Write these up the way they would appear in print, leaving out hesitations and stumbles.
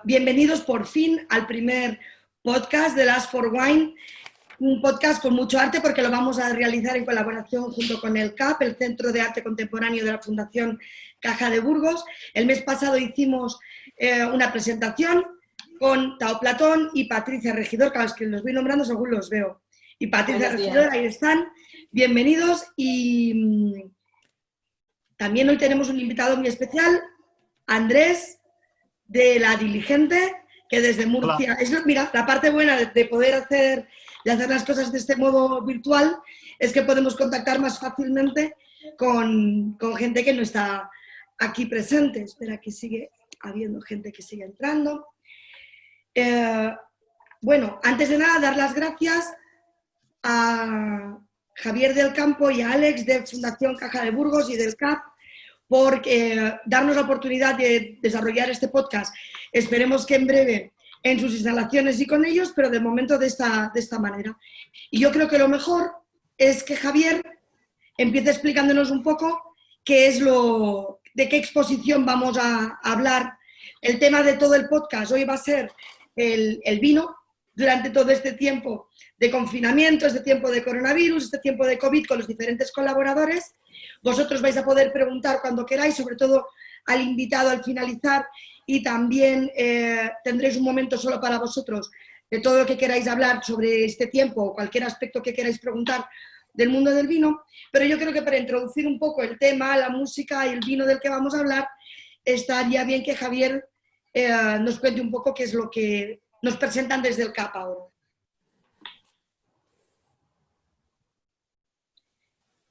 Bienvenidos por fin al primer podcast de Last for Wine, un podcast con mucho arte porque lo vamos a realizar en colaboración junto con el CAP, el Centro de Arte Contemporáneo de la Fundación Caja de Burgos. El mes pasado hicimos una presentación con Tao Platón y Patricia Regidor, que a los que los voy nombrando según los veo. Y Patricia Regidor, ahí están. Bienvenidos y también hoy tenemos un invitado muy especial, Andrés, de La Diligente, que desde Murcia... Mira, la parte buena de poder hacer las cosas de este modo virtual es que podemos contactar más fácilmente con gente que no está aquí presente. Espera, que sigue habiendo gente que sigue entrando. Bueno, antes de nada, dar las gracias a Javier del Campo y a Alex de Fundación Caja de Burgos y del CAP por darnos la oportunidad de desarrollar este podcast. Esperemos que en breve en sus instalaciones y con ellos, pero de momento de esta manera. Y yo creo que lo mejor es que Javier empiece explicándonos un poco de qué exposición vamos a hablar. El tema de todo el podcast hoy va a ser el vino durante todo este tiempo de confinamiento, este tiempo de coronavirus, este tiempo de COVID con los diferentes colaboradores. Vosotros vais a poder preguntar cuando queráis, sobre todo al invitado al finalizar, y también tendréis un momento solo para vosotros de todo lo que queráis hablar sobre este tiempo o cualquier aspecto que queráis preguntar del mundo del vino. Pero yo creo que para introducir un poco el tema, la música y el vino del que vamos a hablar, estaría bien que Javier nos cuente un poco qué es lo que nos presentan desde el CAP ahora.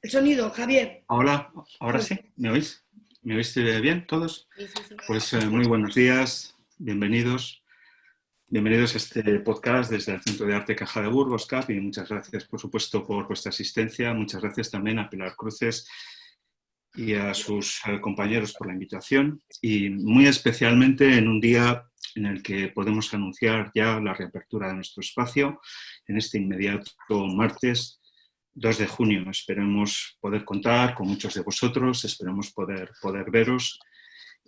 El sonido, Javier. Hola, ahora sí, ¿me oís? ¿Me oís bien todos? Sí. Pues muy buenos días, bienvenidos. Bienvenidos a este podcast desde el Centro de Arte Caja de Burgos, CAP, y muchas gracias, por supuesto, por vuestra asistencia. Muchas gracias también a Pilar Cruces y a sus compañeros por la invitación, y muy especialmente en un día en el que podemos anunciar ya la reapertura de nuestro espacio, en este inmediato martes 2 de junio. Esperemos poder contar con muchos de vosotros, esperemos poder veros,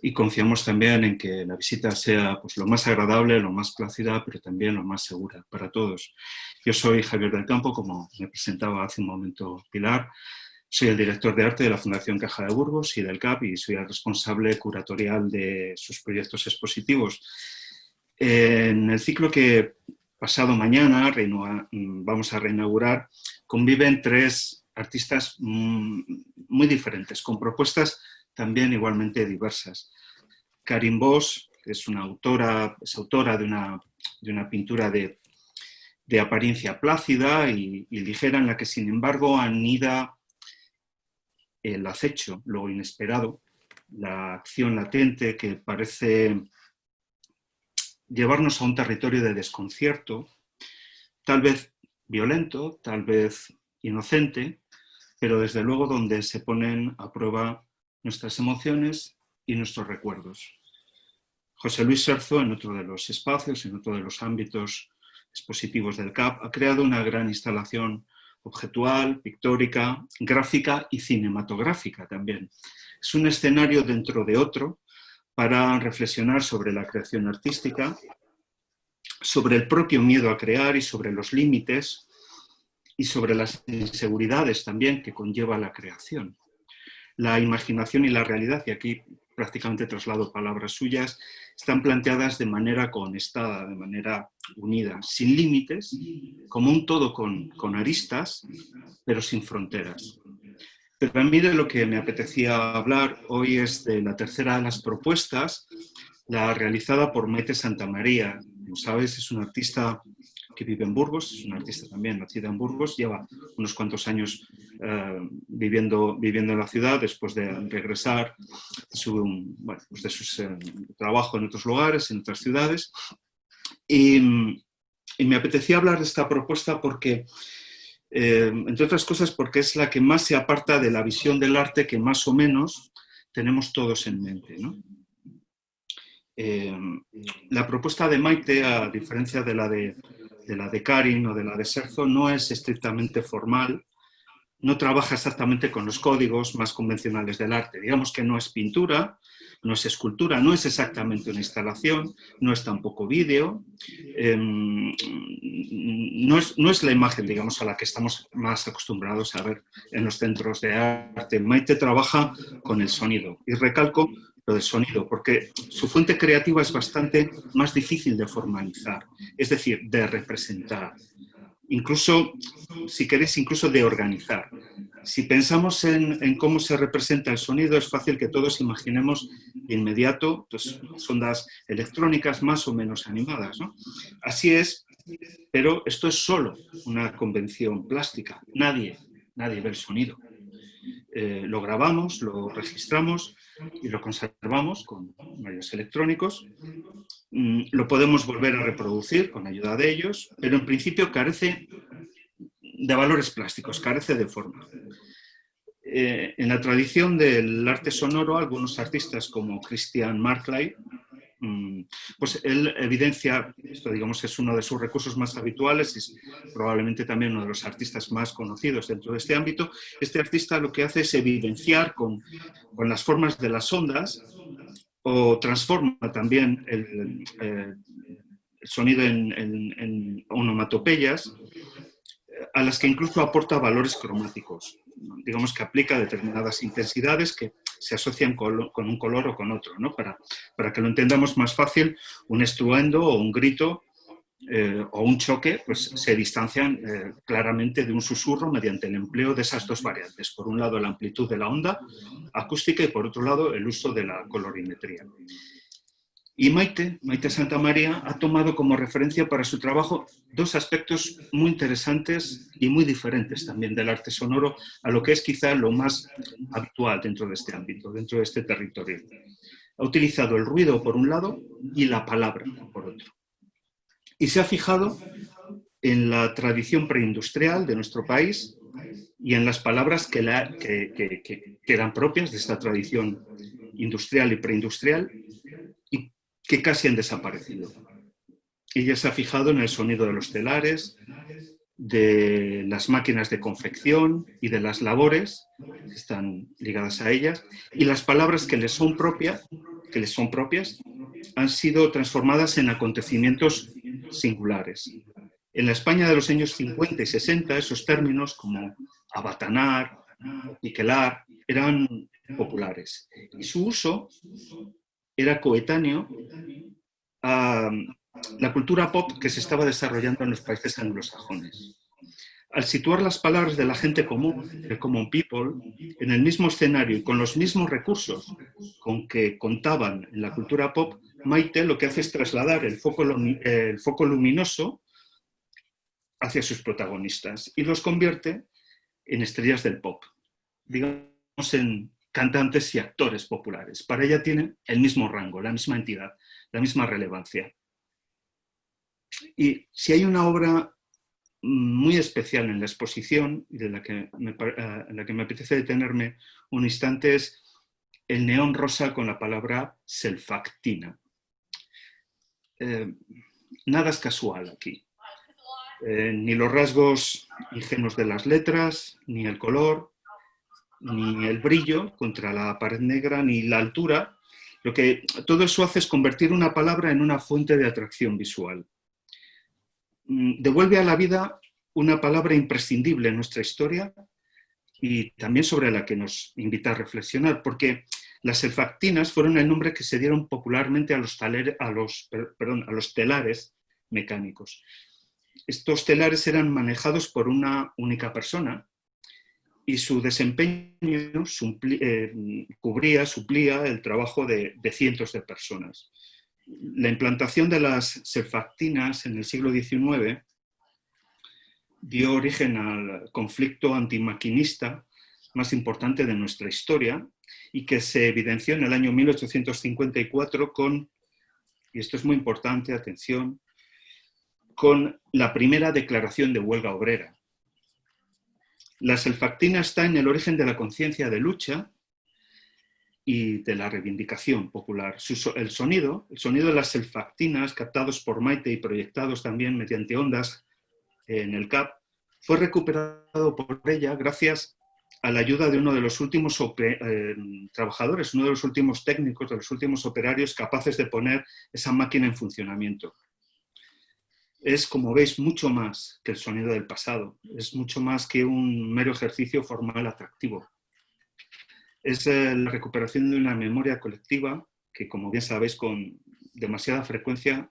y confiamos también en que la visita sea pues, lo más agradable, lo más plácida, pero también lo más segura para todos. Yo soy Javier del Campo, como me presentaba hace un momento Pilar. Soy el director de arte de la Fundación Caja de Burgos y del CAP, y soy el responsable curatorial de sus proyectos expositivos. En el ciclo que pasado mañana vamos a reinaugurar, conviven 3 artistas muy diferentes, con propuestas también igualmente diversas. Karin Bosch, que es autora de una pintura de apariencia plácida y ligera, en la que sin embargo anida el acecho, lo inesperado, la acción latente que parece llevarnos a un territorio de desconcierto, tal vez violento, tal vez inocente, pero desde luego donde se ponen a prueba nuestras emociones y nuestros recuerdos. José Luis Serzo, en otro de los espacios, en otro de los ámbitos expositivos del CAP, ha creado una gran instalación objetual, pictórica, gráfica y cinematográfica también. Es un escenario dentro de otro para reflexionar sobre la creación artística, sobre el propio miedo a crear y sobre los límites y sobre las inseguridades también que conlleva la creación. La imaginación y la realidad, y aquí prácticamente traslado palabras suyas, están planteadas de manera conectada, de manera unida, sin límites, como un todo con aristas, pero sin fronteras. Pero a mí de lo que me apetecía hablar hoy es de la tercera de las propuestas, la realizada por Maite Santamaría. Como sabes, es una artista que vive en Burgos, es una artista también nacida en Burgos, lleva unos cuantos años viviendo en la ciudad después de regresar de su trabajo en otros lugares, en otras ciudades. Y me apetecía hablar de esta propuesta porque, entre otras cosas, porque es la que más se aparta de la visión del arte que más o menos tenemos todos en mente, ¿no? La propuesta de Maite, a diferencia de la de Karin o de la de Serzo, no es estrictamente formal, no trabaja exactamente con los códigos más convencionales del arte. Digamos que no es pintura, no es escultura, no es exactamente una instalación, no es tampoco vídeo, no es la imagen, digamos, a la que estamos más acostumbrados a ver en los centros de arte. Maite trabaja con el sonido, y recalco lo del sonido, porque su fuente creativa es bastante más difícil de formalizar, es decir, de representar. Incluso, si queréis, incluso de organizar. Si pensamos en cómo se representa el sonido, es fácil que todos imaginemos de inmediato pues, ondas electrónicas más o menos animadas, ¿no? Así es, pero esto es solo una convención plástica. Nadie ve el sonido. Lo grabamos, lo registramos y lo conservamos con medios electrónicos. Lo podemos volver a reproducir con ayuda de ellos, pero en principio carece de valores plásticos, carece de forma. En la tradición del arte sonoro, algunos artistas como Christian Markley, pues él evidencia, esto digamos es uno de sus recursos más habituales y es probablemente también uno de los artistas más conocidos dentro de este ámbito. Este artista lo que hace es evidenciar con las formas de las ondas o transforma también el sonido en onomatopeyas, a las que incluso aporta valores cromáticos. Digamos que aplica determinadas intensidades que se asocian con un color o con otro, ¿no? Para que lo entendamos más fácil, un estruendo o un grito o un choque pues, se distancian claramente de un susurro mediante el empleo de esas dos variantes. Por un lado, la amplitud de la onda acústica y por otro lado, el uso de la colorimetría. Y Maite Santamaría ha tomado como referencia para su trabajo dos aspectos muy interesantes y muy diferentes también del arte sonoro a lo que es quizá lo más habitual dentro de este ámbito, dentro de este territorio. Ha utilizado el ruido por un lado y la palabra por otro. Y se ha fijado en la tradición preindustrial de nuestro país y en las palabras que eran propias de esta tradición industrial y preindustrial y que casi han desaparecido. Ella se ha fijado en el sonido de los telares, de las máquinas de confección y de las labores que están ligadas a ellas, y las palabras que les son propias han sido transformadas en acontecimientos singulares. En la España de los años 50 y 60, esos términos como abatanar, piquelar, eran populares. Y su uso era coetáneo a la cultura pop que se estaba desarrollando en los países anglosajones. Al situar las palabras de la gente común, el common people, en el mismo escenario y con los mismos recursos con que contaban en la cultura pop, Maite lo que hace es trasladar el foco luminoso hacia sus protagonistas y los convierte en estrellas del pop, digamos en cantantes y actores populares. Para ella tienen el mismo rango, la misma entidad, la misma relevancia. Y si hay una obra muy especial en la exposición, en la que me apetece detenerme un instante, es el neón rosa con la palabra selfactina. Nada es casual aquí. Ni los rasgos ingenuos de las letras, ni el color, ni el brillo contra la pared negra, ni la altura. Lo que todo eso hace es convertir una palabra en una fuente de atracción visual. Devuelve a la vida una palabra imprescindible en nuestra historia y también sobre la que nos invita a reflexionar, porque las selfactinas fueron el nombre que se dieron popularmente a los telares mecánicos. Estos telares eran manejados por una única persona y su desempeño suplía el trabajo de cientos de personas. La implantación de las selfactinas en el siglo XIX dio origen al conflicto antimaquinista más importante de nuestra historia y que se evidenció en el año 1854 con, y esto es muy importante, atención, con la primera declaración de huelga obrera. La selfactina está en el origen de la conciencia de lucha y de la reivindicación popular. El sonido de las selfactinas, captados por Maite y proyectados también mediante ondas en el CAP, fue recuperado por ella gracias a la ayuda de uno de los últimos trabajadores, uno de los últimos técnicos, de los últimos operarios capaces de poner esa máquina en funcionamiento. Es, como veis, mucho más que el sonido del pasado, es mucho más que un mero ejercicio formal atractivo. Es la recuperación de una memoria colectiva que, como bien sabéis, con demasiada frecuencia,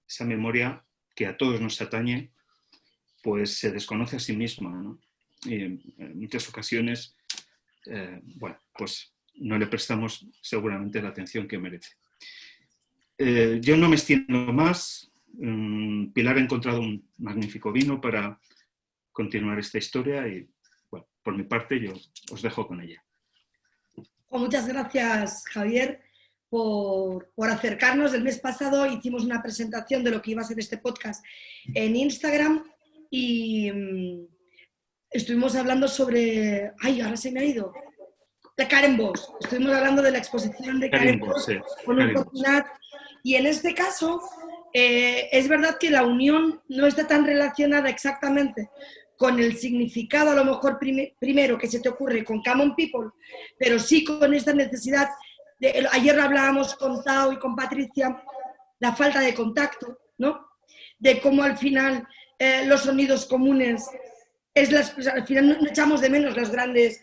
esa memoria que a todos nos atañe, pues se desconoce a sí misma, ¿no? Y en muchas ocasiones, bueno, pues no le prestamos seguramente la atención que merece. Yo no me extiendo más. Pilar ha encontrado un magnífico vino para continuar esta historia y, bueno, por mi parte yo os dejo con ella. Muchas gracias, Javier, por acercarnos. El mes pasado hicimos una presentación de lo que iba a ser este podcast en Instagram y estuvimos hablando sobre... ¡Ay, ahora se me ha ido! De Karen Bosch. Estuvimos hablando de la exposición de Karen Bosch con un coordinat. Y en este caso, es verdad que la unión no está tan relacionada exactamente con el significado, a lo mejor primero que se te ocurre con Common People, pero sí con esta necesidad. Ayer hablábamos con Tao y con Patricia, la falta de contacto, ¿no? De cómo al final los sonidos comunes, al final no echamos de menos los grandes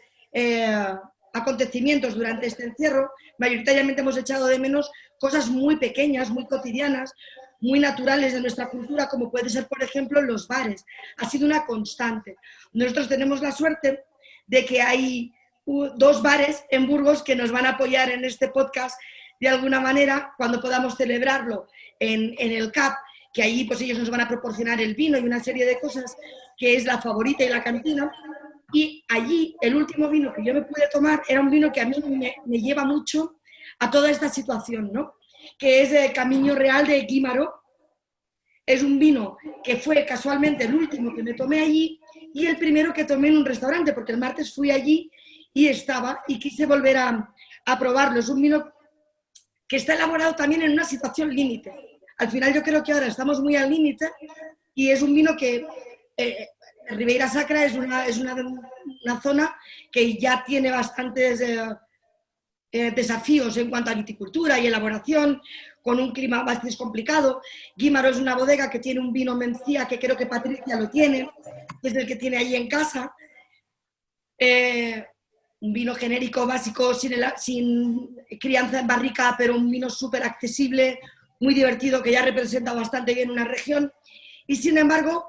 acontecimientos durante este encierro. Mayoritariamente hemos echado de menos cosas muy pequeñas, muy cotidianas, muy naturales de nuestra cultura, como puede ser, por ejemplo, los bares. Ha sido una constante. Nosotros tenemos la suerte de que hay 2 bares en Burgos que nos van a apoyar en este podcast de alguna manera cuando podamos celebrarlo en el CAP, que allí pues ellos nos van a proporcionar el vino y una serie de cosas, que es la Favorita y la Cantina. Y allí el último vino que yo me pude tomar era un vino que a mí me lleva mucho a toda esta situación, ¿no? Que es Camino Real de Guimaró. Es un vino que fue casualmente el último que me tomé allí y el primero que tomé en un restaurante, porque el martes fui allí y estaba y quise volver a probarlo. Es un vino que está elaborado también en una situación límite. Al final yo creo que ahora estamos muy al límite y es un vino que... Ribeira Sacra es una zona que ya tiene bastantes desafíos en cuanto a viticultura y elaboración, con un clima bastante complicado. Guímaro es una bodega que tiene un vino Mencía, que creo que Patricia lo tiene, es el que tiene ahí en casa. Un vino genérico, básico, sin crianza en barrica, pero un vino súper accesible, muy divertido, que ya representa bastante bien una región. Y sin embargo,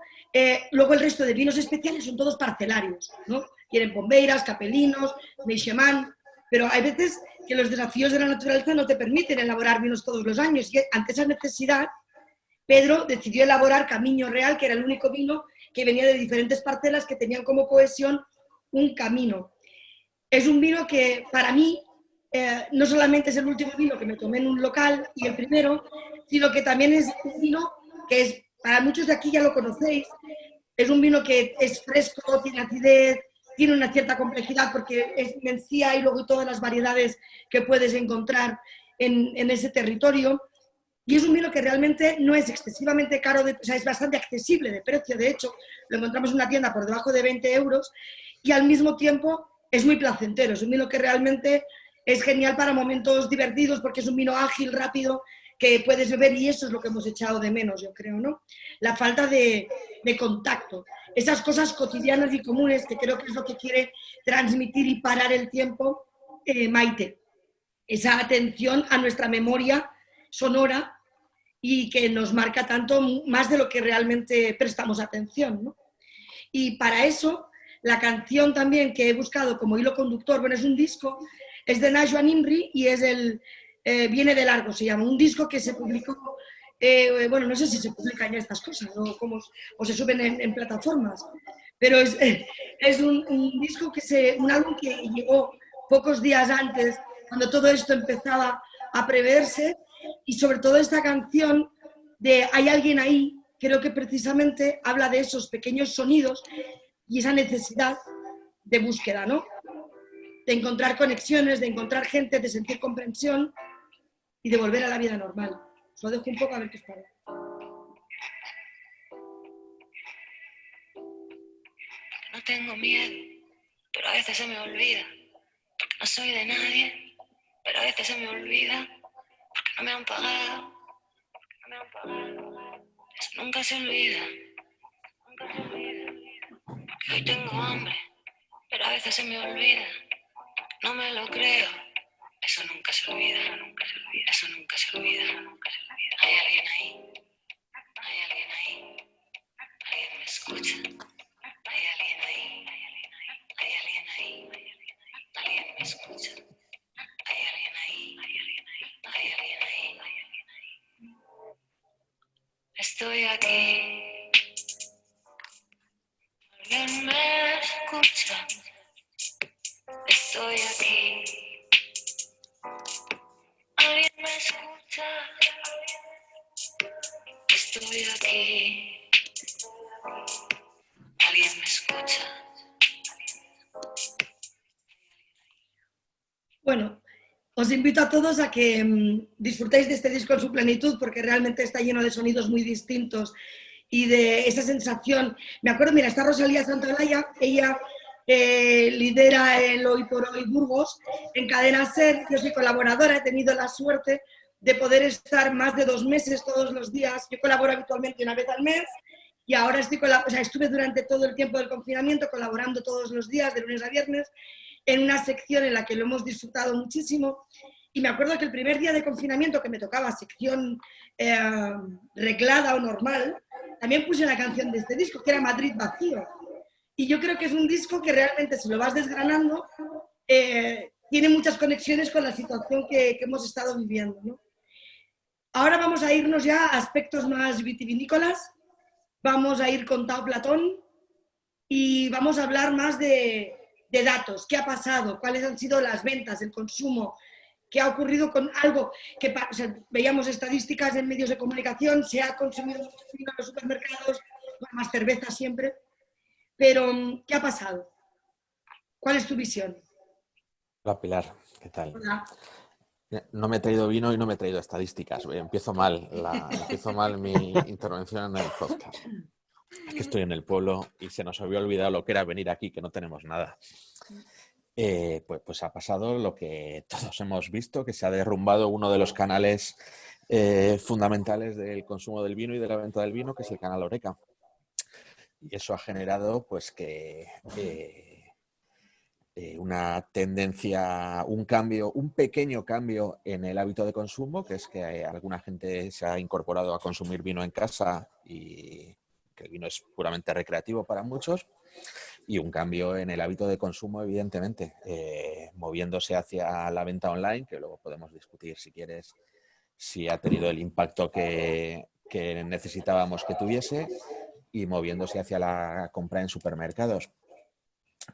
luego el resto de vinos especiales son todos parcelarios, ¿no? Tienen Pombeiras, Capelinos, Meixemán, pero hay veces que los desafíos de la naturaleza no te permiten elaborar vinos todos los años. Y ante esa necesidad, Pedro decidió elaborar Camino Real, que era el único vino que venía de diferentes parcelas que tenían como cohesión un camino. Es un vino que para mí no solamente es el último vino que me tomé en un local y el primero, sino que también es un vino que es, para muchos de aquí ya lo conocéis, es un vino que es fresco, tiene acidez, tiene una cierta complejidad porque es mencía y luego todas las variedades que puedes encontrar en ese territorio. Y es un vino que realmente no es excesivamente caro, o sea, es bastante accesible de precio. De hecho, lo encontramos en una tienda por debajo de 20 euros y al mismo tiempo es muy placentero. Es un vino que realmente es genial para momentos divertidos porque es un vino ágil, rápido, que puedes beber y eso es lo que hemos echado de menos, yo creo, ¿no? La falta de contacto. Esas cosas cotidianas y comunes que creo que es lo que quiere transmitir y parar el tiempo Maite. Esa atención a nuestra memoria sonora y que nos marca tanto más de lo que realmente prestamos atención, ¿no? Y para eso, la canción también que he buscado como hilo conductor, bueno, es un disco, es de Najwa Nimri y es Viene de largo, se llama, un disco que se publicó, bueno, no sé si se publican ya estas cosas o se suben en plataformas, pero es un disco un álbum que llegó pocos días antes, cuando todo esto empezaba a preverse, y sobre todo esta canción de Hay alguien ahí, creo que precisamente habla de esos pequeños sonidos y esa necesidad de búsqueda, ¿no? De encontrar conexiones, de encontrar gente, de sentir comprensión y de volver a la vida normal. Os lo dejo un poco a ver qué os parece. No tengo miedo, pero a veces se me olvida. Porque no soy de nadie, pero a veces se me olvida. Porque no me han pagado, no me han pagado. Eso nunca se olvida, nunca se olvida. Porque hoy tengo hambre, pero a veces se me olvida. No me lo creo. Eso nunca se olvida, nunca se olvida. Eso nunca se olvida, nunca se olvida. Hay alguien ahí, hay alguien ahí. Alguien me escucha. Hay alguien ahí, hay alguien ahí. Hay alguien ahí, hay alguien ahí. Alguien me escucha. Hay alguien ahí, hay alguien ahí. Hay alguien ahí, hay alguien ahí. Estoy aquí. Alguien me escucha. Estoy aquí. Alguien me escucha. Estoy aquí. Alguien me escucha. Bueno, os invito a todos a que disfrutéis de este disco en su plenitud porque realmente está lleno de sonidos muy distintos y de esa sensación. Me acuerdo, mira, está Rosalía Santaolalla, ella lidera el Hoy por Hoy Burgos en Cadena SER. Yo soy colaboradora, he tenido la suerte de poder estar más de 2 meses todos los días. Yo colaboro habitualmente una vez al mes y ahora estuve durante todo el tiempo del confinamiento colaborando todos los días, de lunes a viernes, en una sección en la que lo hemos disfrutado muchísimo. Y me acuerdo que el primer día de confinamiento que me tocaba sección reglada o normal, también puse una canción de este disco, que era Madrid Vacío. Y yo creo que es un disco que realmente, si lo vas desgranando, tiene muchas conexiones con la situación que hemos estado viviendo, ¿no? Ahora vamos a irnos ya a aspectos más vitivinícolas. Vamos a ir con Tao Platón y vamos a hablar más de datos, qué ha pasado, cuáles han sido las ventas, el consumo, qué ha ocurrido con algo que o sea, veíamos estadísticas en medios de comunicación, se ha consumido mucho vino en los supermercados, bueno, más cerveza siempre, pero ¿qué ha pasado? ¿Cuál es tu visión? Hola Pilar, ¿qué tal? Hola. No me he traído vino y no me he traído estadísticas. Empiezo mal mi intervención en el podcast. Es que estoy en el pueblo y se nos había olvidado lo que era venir aquí, que no tenemos nada. Pues ha pasado lo que todos hemos visto, que se ha derrumbado uno de los canales fundamentales del consumo del vino y de la venta del vino, que es el canal Horeca. Y eso ha generado pues que una tendencia, un cambio, un pequeño cambio en el hábito de consumo, que es que alguna gente se ha incorporado a consumir vino en casa y que el vino es puramente recreativo para muchos, y un cambio en el hábito de consumo, evidentemente, moviéndose hacia la venta online, que luego podemos discutir si quieres si ha tenido el impacto que necesitábamos que tuviese, y moviéndose hacia la compra en supermercados.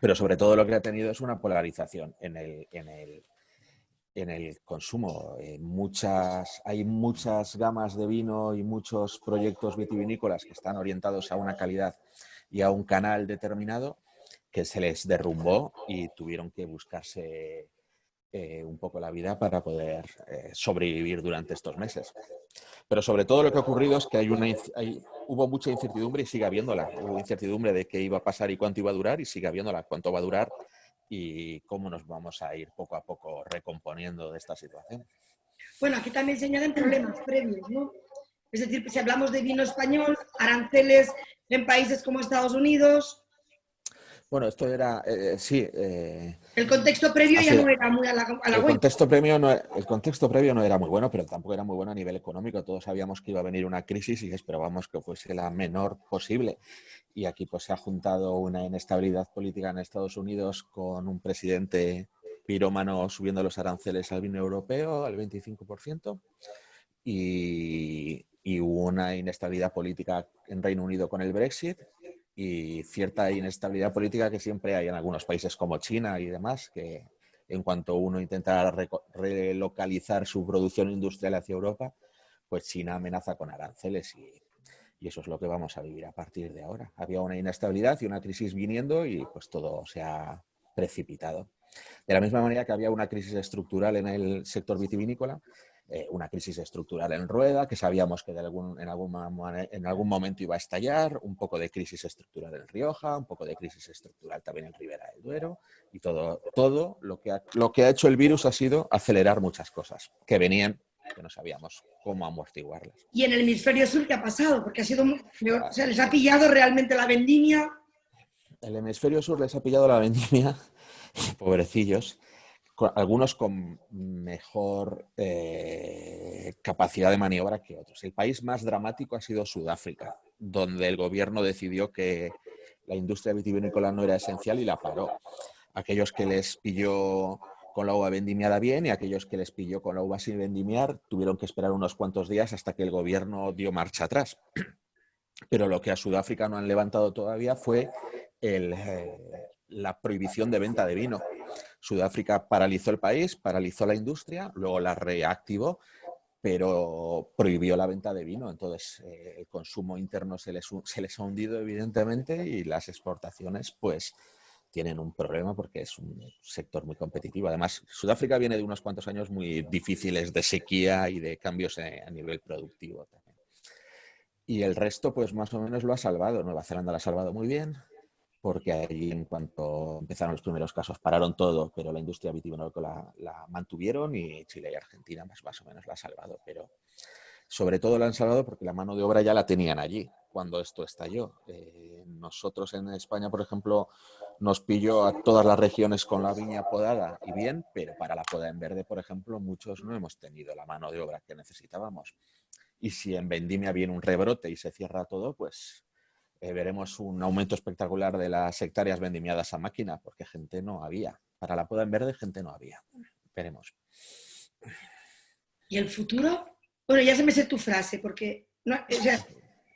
Pero sobre todo lo que ha tenido es una polarización en el consumo. Hay muchas gamas de vino y muchos proyectos vitivinícolas que están orientados a una calidad y a un canal determinado que se les derrumbó y tuvieron que buscarse un poco la vida para poder sobrevivir durante estos meses. Pero sobre todo lo que ha ocurrido es que hubo mucha incertidumbre y sigue habiéndola. Hubo incertidumbre de qué iba a pasar y cuánto iba a durar, y sigue habiéndola, cuánto va a durar y cómo nos vamos a ir poco a poco recomponiendo de esta situación. Bueno, aquí también se añaden problemas previos, ¿no? Es decir, si hablamos de vino español, aranceles en países como Estados Unidos. Bueno, esto era, sí. El contexto previo ya no era muy halagüeño. El contexto previo no era muy bueno, pero tampoco era muy bueno a nivel económico. Todos sabíamos que iba a venir una crisis y esperábamos que fuese la menor posible. Y aquí pues se ha juntado una inestabilidad política en Estados Unidos con un presidente pirómano subiendo los aranceles al vino europeo al 25%, y una inestabilidad política en Reino Unido con el Brexit, y cierta inestabilidad política que siempre hay en algunos países como China y demás, que en cuanto uno intenta relocalizar su producción industrial hacia Europa, pues China amenaza con aranceles, y eso es lo que vamos a vivir a partir de ahora. Había una inestabilidad y una crisis viniendo y pues todo se ha precipitado. De la misma manera que había una crisis estructural en el sector vitivinícola, una crisis estructural en Rueda, que sabíamos que en algún momento iba a estallar, un poco de crisis estructural en Rioja, un poco de crisis estructural también en Ribera del Duero, y todo lo que ha hecho el virus ha sido acelerar muchas cosas que venían, que no sabíamos cómo amortiguarlas. ¿Y en el hemisferio sur qué ha pasado? Porque ha sido, o sea, ¿les ha pillado realmente la vendimia? El hemisferio sur les ha pillado la vendimia, pobrecillos, algunos con mejor capacidad de maniobra que otros. El país más dramático ha sido Sudáfrica, donde el gobierno decidió que la industria vitivinícola no era esencial y la paró. Aquellos que les pilló con la uva vendimiada bien y aquellos que les pilló con la uva sin vendimiar tuvieron que esperar unos cuantos días hasta que el gobierno dio marcha atrás. Pero lo que a Sudáfrica no han levantado todavía fue la prohibición de venta de vino. Sudáfrica paralizó el país, paralizó la industria, luego la reactivó, pero prohibió la venta de vino. Entonces, el consumo interno se les ha hundido, evidentemente, y las exportaciones, pues, tienen un problema porque es un sector muy competitivo. Además, Sudáfrica viene de unos cuantos años muy difíciles de sequía y de cambios a nivel productivo también. Y el resto, pues, más o menos lo ha salvado. Nueva Zelanda lo ha salvado muy bien, porque allí, en cuanto empezaron los primeros casos, pararon todo, pero la industria vitivinícola la mantuvieron, y Chile y Argentina más o menos la ha salvado. Pero sobre todo la han salvado porque la mano de obra ya la tenían allí cuando esto estalló. Nosotros en España, por ejemplo, nos pilló a todas las regiones con la viña podada y bien, pero para la poda en verde, por ejemplo, muchos no hemos tenido la mano de obra que necesitábamos. Y si en vendimia viene un rebrote y se cierra todo, pues veremos un aumento espectacular de las hectáreas vendimiadas a máquina, porque gente no había. Para la poda en verde, gente no había. Veremos. ¿Y el futuro? Bueno, ya se me sé tu frase, porque no, o sea,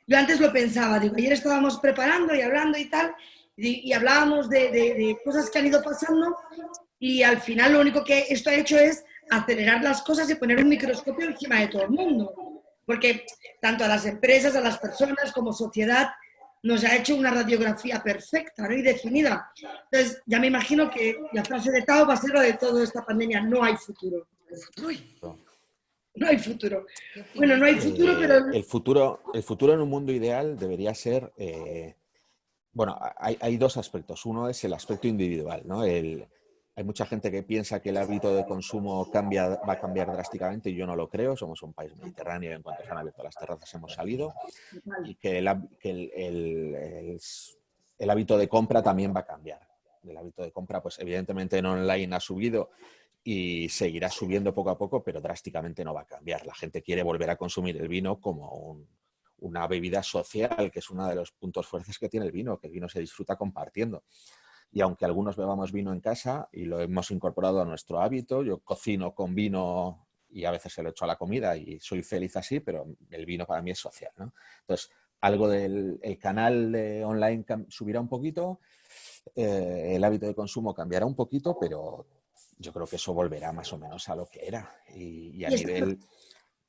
yo antes lo pensaba, digo, ayer estábamos preparando y hablando y tal, y hablábamos de cosas que han ido pasando, y al final lo único que esto ha hecho es acelerar las cosas y poner un microscopio encima de todo el mundo. Porque tanto a las empresas, a las personas como sociedad nos ha hecho una radiografía perfecta, ¿no? Y definida. Entonces, ya me imagino que la frase de Tao va a ser lo de toda esta pandemia: no hay futuro. No hay futuro. Bueno, no hay futuro, pero... El futuro en un mundo ideal debería ser... bueno, hay dos aspectos. Uno es el aspecto individual, ¿no? Hay mucha gente que piensa que el hábito de consumo va a cambiar drásticamente, y yo no lo creo. Somos un país mediterráneo, en cuanto se han abierto las terrazas hemos salido, y que el hábito de compra también va a cambiar. El hábito de compra, pues evidentemente en online ha subido y seguirá subiendo poco a poco, pero drásticamente no va a cambiar. La gente quiere volver a consumir el vino como una bebida social, que es uno de los puntos fuertes que tiene el vino, que el vino se disfruta compartiendo. Y aunque algunos bebamos vino en casa y lo hemos incorporado a nuestro hábito, yo cocino con vino y a veces se lo echo a la comida y soy feliz así, pero el vino para mí es social, ¿no? Entonces, algo del canal de online subirá un poquito, el hábito de consumo cambiará un poquito, pero yo creo que eso volverá más o menos a lo que era. Y a nivel...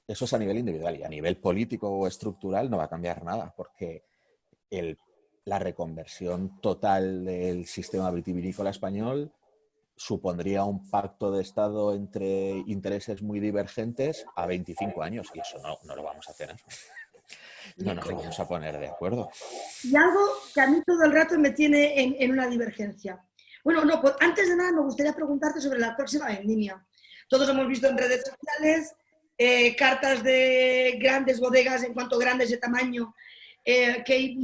Eso es a nivel individual, y a nivel político o estructural no va a cambiar nada, porque la reconversión total del sistema vitivinícola español supondría un pacto de Estado entre intereses muy divergentes a 25 años, y eso no lo vamos a hacer. No nos vamos a poner de acuerdo. Y algo que a mí todo el rato me tiene en una divergencia. Bueno, no, pues antes de nada me gustaría preguntarte sobre la próxima vendimia. Todos hemos visto en redes sociales cartas de grandes bodegas, en cuanto grandes de tamaño, que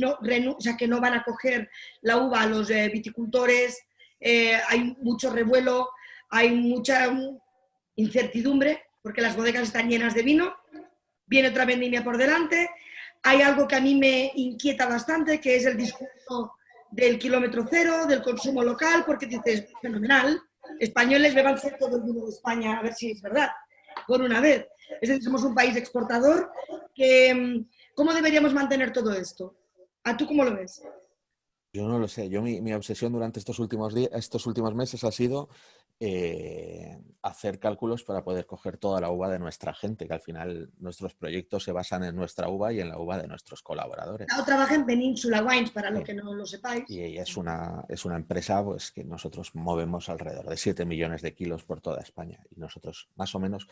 no van a coger la uva a los viticultores. Hay mucho revuelo, hay mucha incertidumbre, porque las bodegas están llenas de vino. Viene otra vendimia por delante. Hay algo que a mí me inquieta bastante, que es el discurso del kilómetro cero, del consumo local, porque dices, fenomenal, españoles bebanse todo el vino de España, a ver si es verdad, por una vez. Es decir, somos un país exportador. ¿Cómo deberíamos mantener todo esto? ¿A tú cómo lo ves? Yo no lo sé. Mi obsesión durante estos últimos meses ha sido hacer cálculos para poder coger toda la uva de nuestra gente, que al final nuestros proyectos se basan en nuestra uva y en la uva de nuestros colaboradores. Tao trabaja en Península Wines, para los que no lo sepáis. Y es una empresa, pues, que nosotros movemos alrededor de 7 millones de kilos por toda España, y nosotros más o menos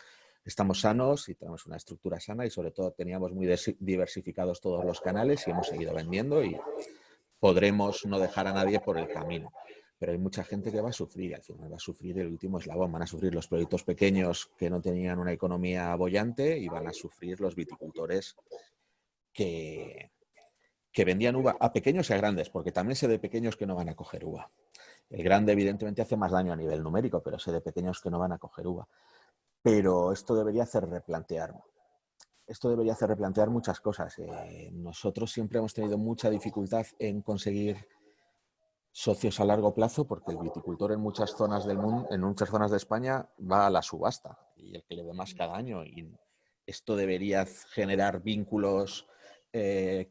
estamos sanos y tenemos una estructura sana y sobre todo teníamos muy diversificados todos los canales y hemos seguido vendiendo y podremos no dejar a nadie por el camino. Pero hay mucha gente que va a sufrir, al final va a sufrir el último eslabón, van a sufrir los proyectos pequeños que no tenían una economía boyante y van a sufrir los viticultores que vendían uva a pequeños y a grandes, porque también sé de pequeños que no van a coger uva. El grande evidentemente hace más daño a nivel numérico, pero sé de pequeños que no van a coger uva. Pero esto debería hacer replantear muchas cosas. Nosotros siempre hemos tenido mucha dificultad en conseguir socios a largo plazo porque el viticultor en muchas zonas del mundo, en muchas zonas de España, va a la subasta y el que le dé más cada año. Y esto debería generar vínculos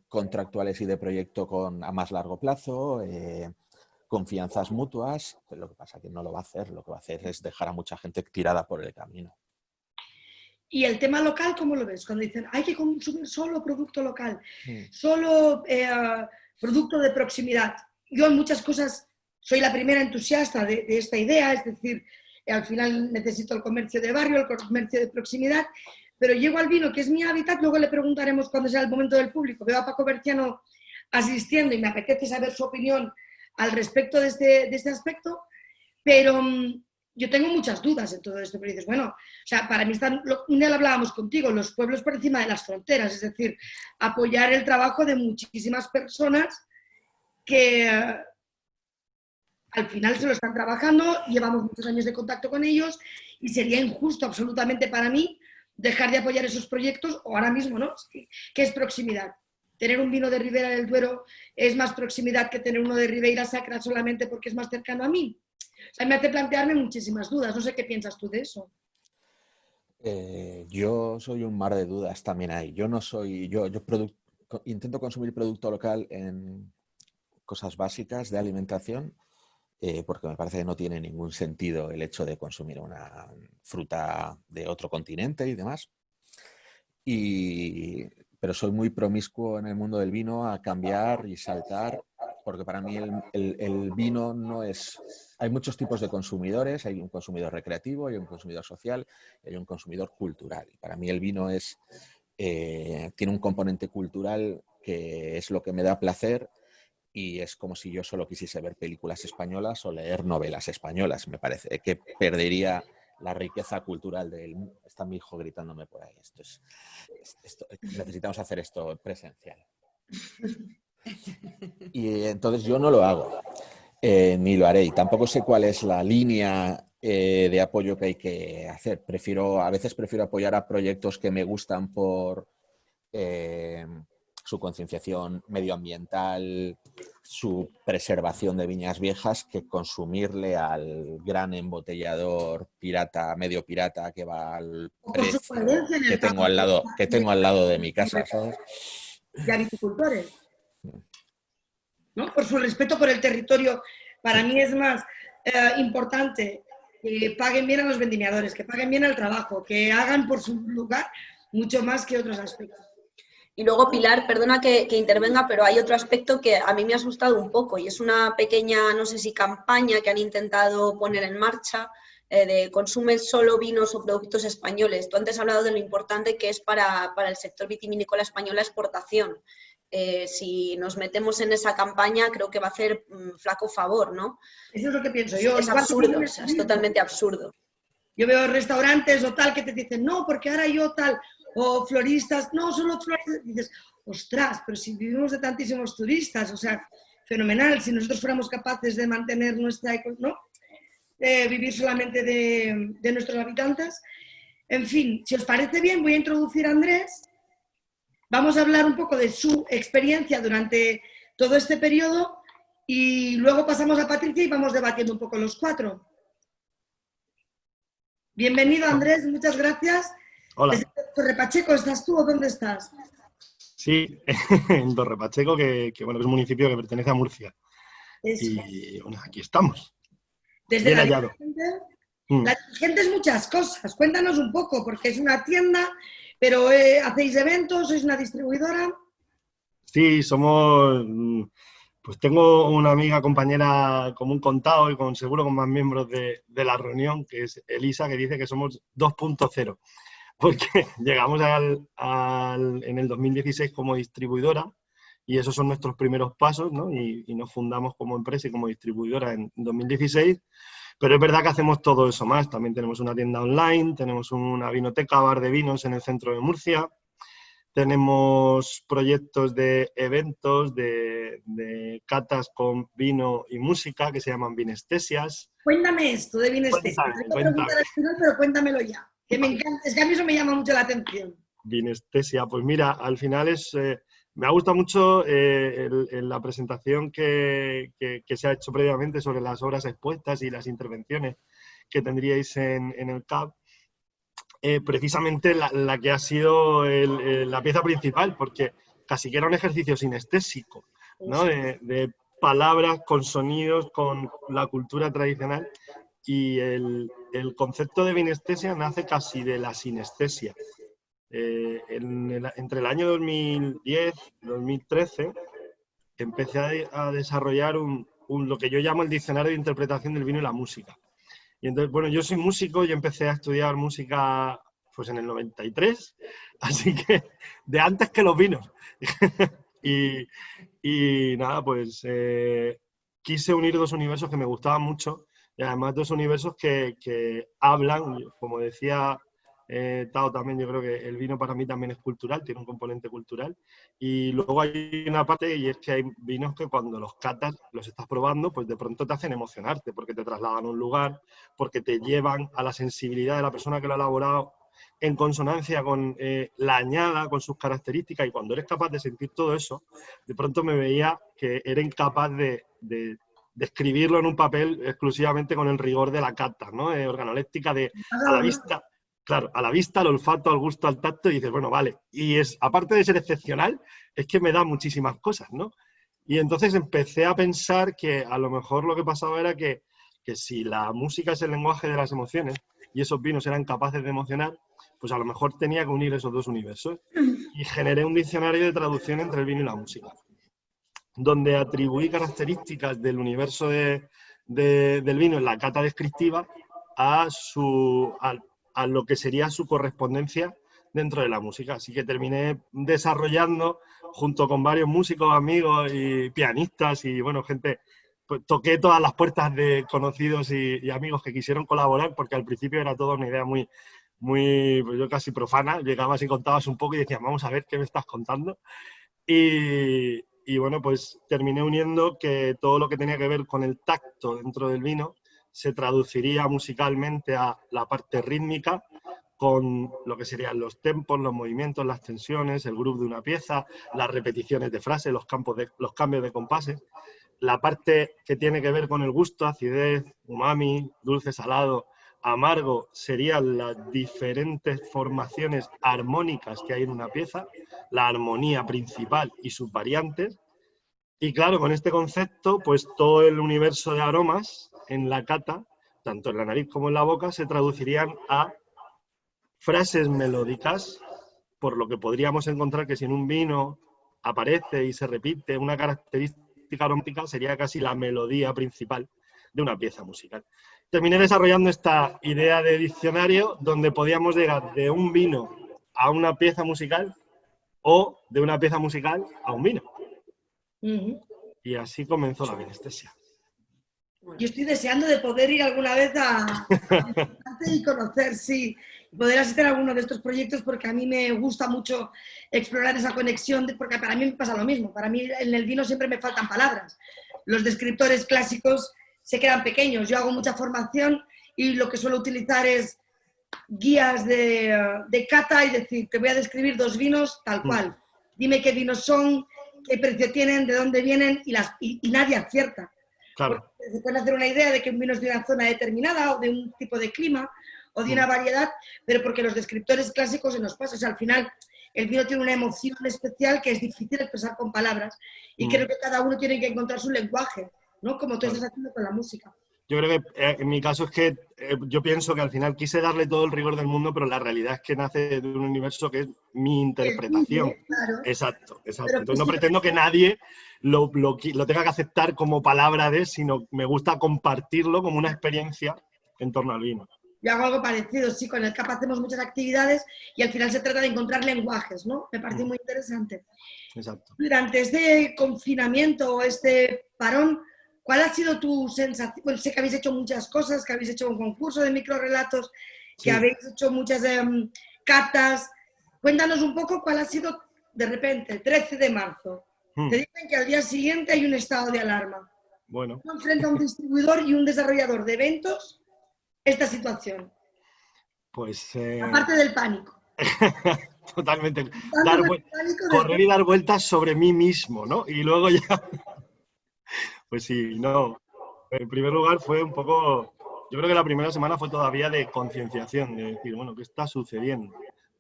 contractuales y de proyecto a más largo plazo, confianzas mutuas, pero lo que pasa es que no lo va a hacer. Lo que va a hacer es dejar a mucha gente tirada por el camino. Y el tema local, ¿cómo lo ves? Cuando dicen, hay que consumir solo producto local, solo producto de proximidad. Yo en muchas cosas soy la primera entusiasta de esta idea, es decir, al final necesito el comercio de barrio, el comercio de proximidad, pero llego al vino, que es mi hábitat, luego le preguntaremos cuando sea el momento del público. Veo a Paco Berciano asistiendo y me apetece saber su opinión al respecto de este aspecto, pero yo tengo muchas dudas en todo esto, pero dices, bueno, o sea, para mí un día lo hablábamos contigo, los pueblos por encima de las fronteras, es decir, apoyar el trabajo de muchísimas personas que al final se lo están trabajando, llevamos muchos años de contacto con ellos y sería injusto absolutamente para mí dejar de apoyar esos proyectos, o ahora mismo, ¿no? ¿Qué es proximidad? Tener un vino de Ribera del Duero es más proximidad que tener uno de Ribeira Sacra solamente porque es más cercano a mí. O sea, me hace plantearme muchísimas dudas. No sé qué piensas tú de eso. Yo soy un mar de dudas también ahí. Yo no soy... Yo intento consumir producto local en cosas básicas de alimentación porque me parece que no tiene ningún sentido el hecho de consumir una fruta de otro continente y demás. Pero soy muy promiscuo en el mundo del vino a cambiar y saltar, porque para mí el vino no es... Hay muchos tipos de consumidores, hay un consumidor recreativo, hay un consumidor social y hay un consumidor cultural. Y para mí el vino tiene un componente cultural que es lo que me da placer y es como si yo solo quisiese ver películas españolas o leer novelas españolas. Me parece que perdería la riqueza cultural del... Está mi hijo gritándome por ahí. Necesitamos hacer esto presencial. Y entonces yo no lo hago, ni lo haré. Y tampoco sé cuál es la línea de apoyo que hay que hacer. A veces prefiero apoyar a proyectos que me gustan por su concienciación medioambiental, su preservación de viñas viejas, que consumirle al gran embotellador pirata, medio pirata, que va al precio que tengo al lado de mi casa, ¿sabes? De agricultores, ¿no? Por su respeto por el territorio. Para mí es más importante que paguen bien a los vendimiadores, que paguen bien el trabajo, que hagan por su lugar mucho más que otros aspectos. Y luego, Pilar, perdona que intervenga, pero hay otro aspecto que a mí me ha asustado un poco y es una pequeña, no sé si campaña que han intentado poner en marcha de consume solo vinos o productos españoles. Tú antes has hablado de lo importante que es para el sector vitivinícola español la exportación. Si nos metemos en esa campaña, creo que va a hacer flaco favor, ¿no? Eso es lo que pienso yo. Es absurdo, o sea, es totalmente absurdo. Yo veo restaurantes o tal que te dicen, no, porque ahora yo tal... O floristas, no, solo floristas. Y dices, ostras, pero si vivimos de tantísimos turistas, o sea, fenomenal, si nosotros fuéramos capaces de mantener nuestra, ¿no? Vivir solamente de nuestros habitantes. En fin, si os parece bien, voy a introducir a Andrés. Vamos a hablar un poco de su experiencia durante todo este periodo y luego pasamos a Patricia y vamos debatiendo un poco los cuatro. Bienvenido, Andrés, muchas gracias. Hola. ¿Desde Torre Pacheco estás tú o dónde estás? Sí, en Torre Pacheco, que bueno, es un municipio que pertenece a Murcia. Eso. Y bueno, aquí estamos. Desde bien la hallado. La gente es muchas cosas. Cuéntanos un poco, porque es una tienda, pero ¿hacéis eventos? ¿Sois una distribuidora? Sí, somos... Pues tengo una amiga, compañera común contado y seguro con más miembros de la reunión, que es Elisa, que dice que somos 2.0. porque llegamos en el 2016 como distribuidora y esos son nuestros primeros pasos, ¿no? Y nos fundamos como empresa y como distribuidora en 2016, pero es verdad que hacemos todo eso más. También tenemos una tienda online, tenemos una vinoteca, bar de vinos en el centro de Murcia, tenemos proyectos de eventos, de catas con vino y música que se llaman vinestesias. Cuéntame esto de vinestesia. Te voy a preguntar al final, pero cuéntamelo ya, que me encanta. Es que a mí eso me llama mucho la atención. Vinestesia, pues mira, al final me ha gustado mucho la presentación que se ha hecho previamente sobre las obras expuestas y las intervenciones que tendríais en el CAP. Precisamente la que ha sido la pieza principal, porque casi que era un ejercicio sinestésico, ¿no? De palabras con sonidos, con la cultura tradicional, y el concepto de vinestesia nace casi de la sinestesia. Entre el año 2010 y 2013 empecé a desarrollar lo que yo llamo el diccionario de interpretación del vino y la música. Y entonces, bueno, yo soy músico y empecé a estudiar música pues en el 93, así que de antes que los vinos. y nada, pues quise unir dos universos que me gustaban mucho y además dos universos que hablan, como decía Tao también, yo creo que el vino para mí también es cultural, tiene un componente cultural. Y luego hay una parte, y es que hay vinos que cuando los catas, los estás probando, pues de pronto te hacen emocionarte, porque te trasladan a un lugar, porque te llevan a la sensibilidad de la persona que lo ha elaborado en consonancia con la añada, con sus características. Y cuando eres capaz de sentir todo eso, de pronto me veía que era incapaz de escribirlo en un papel exclusivamente con el rigor de la cata, ¿no? Organoléptica a la vista. Claro, a la vista, al olfato, al gusto, al tacto, y dices, bueno, vale. Y aparte de ser excepcional, es que me da muchísimas cosas, ¿no? Y entonces empecé a pensar que a lo mejor lo que pasaba era que si la música es el lenguaje de las emociones y esos vinos eran capaces de emocionar, pues a lo mejor tenía que unir esos dos universos. Y generé un diccionario de traducción entre el vino y la música, donde atribuí características del universo del vino en la cata descriptiva a lo que sería su correspondencia dentro de la música. Así que terminé desarrollando, junto con varios músicos, amigos y pianistas y, bueno, gente, pues toqué todas las puertas de conocidos y amigos que quisieron colaborar, porque al principio era toda una idea muy, pues yo casi profana. Llegabas y contabas un poco y decías, vamos a ver qué me estás contando. Y bueno, pues terminé uniendo que todo lo que tenía que ver con el tacto dentro del vino se traduciría musicalmente a la parte rítmica, con lo que serían los tempos, los movimientos, las tensiones, el groove de una pieza, las repeticiones de frases, los cambios de compases. La parte que tiene que ver con el gusto, acidez, umami, dulce, salado, amargo, serían las diferentes formaciones armónicas que hay en una pieza, la armonía principal y sus variantes. Y claro, con este concepto, pues todo el universo de aromas en la cata, tanto en la nariz como en la boca, se traducirían a frases melódicas, por lo que podríamos encontrar que si en un vino aparece y se repite una característica aromática, sería casi la melodía principal de una pieza musical. Terminé desarrollando esta idea de diccionario donde podíamos llegar de un vino a una pieza musical o de una pieza musical a un vino. Y así comenzó la vinestesia. Yo estoy deseando de poder ir alguna vez a y conocer, sí, poder asistir a alguno de estos proyectos, porque a mí me gusta mucho explorar esa conexión, porque para mí me pasa lo mismo. Para mí en el vino siempre me faltan palabras. Los descriptores clásicos se quedan pequeños. Yo hago mucha formación y lo que suelo utilizar es guías de cata y decir, te voy a describir dos vinos tal cual. Dime qué vinos son, qué precio tienen, de dónde vienen, y nadie acierta. Claro. Se puede hacer una idea de que un vino es de una zona determinada o de un tipo de clima o de una variedad, pero porque los descriptores clásicos se nos pasan. O sea, al final el vino tiene una emoción especial que es difícil expresar con palabras y creo que cada uno tiene que encontrar su lenguaje, ¿no? Como tú estás haciendo con la música. Yo creo que en mi caso es que yo pienso que al final quise darle todo el rigor del mundo, pero la realidad es que nace de un universo que es mi interpretación. Claro. Exacto. Pero entonces no pretendo que nadie lo tenga que aceptar como palabra sino me gusta compartirlo como una experiencia en torno al vino. Yo hago algo parecido, sí, con el CAP hacemos muchas actividades y al final se trata de encontrar lenguajes, ¿no? Me parece muy interesante. Exacto. Durante este confinamiento o este parón, ¿cuál ha sido tu sensación? Bueno, sé que habéis hecho muchas cosas, que habéis hecho un concurso de microrelatos, que Sí. habéis hecho muchas catas. Cuéntanos un poco cuál ha sido, de repente, 13 de marzo. Te dicen que al día siguiente hay un estado de alarma. Bueno, ¿Cómo enfrenta un distribuidor y un desarrollador de eventos esta situación? pues Aparte del pánico. totalmente. Tanto del pánico Correr y dar vueltas sobre mí mismo, ¿no? Y luego ya, pues sí, no. En primer lugar fue un poco, yo creo que la primera semana fue todavía de concienciación, de decir, bueno, ¿qué está sucediendo?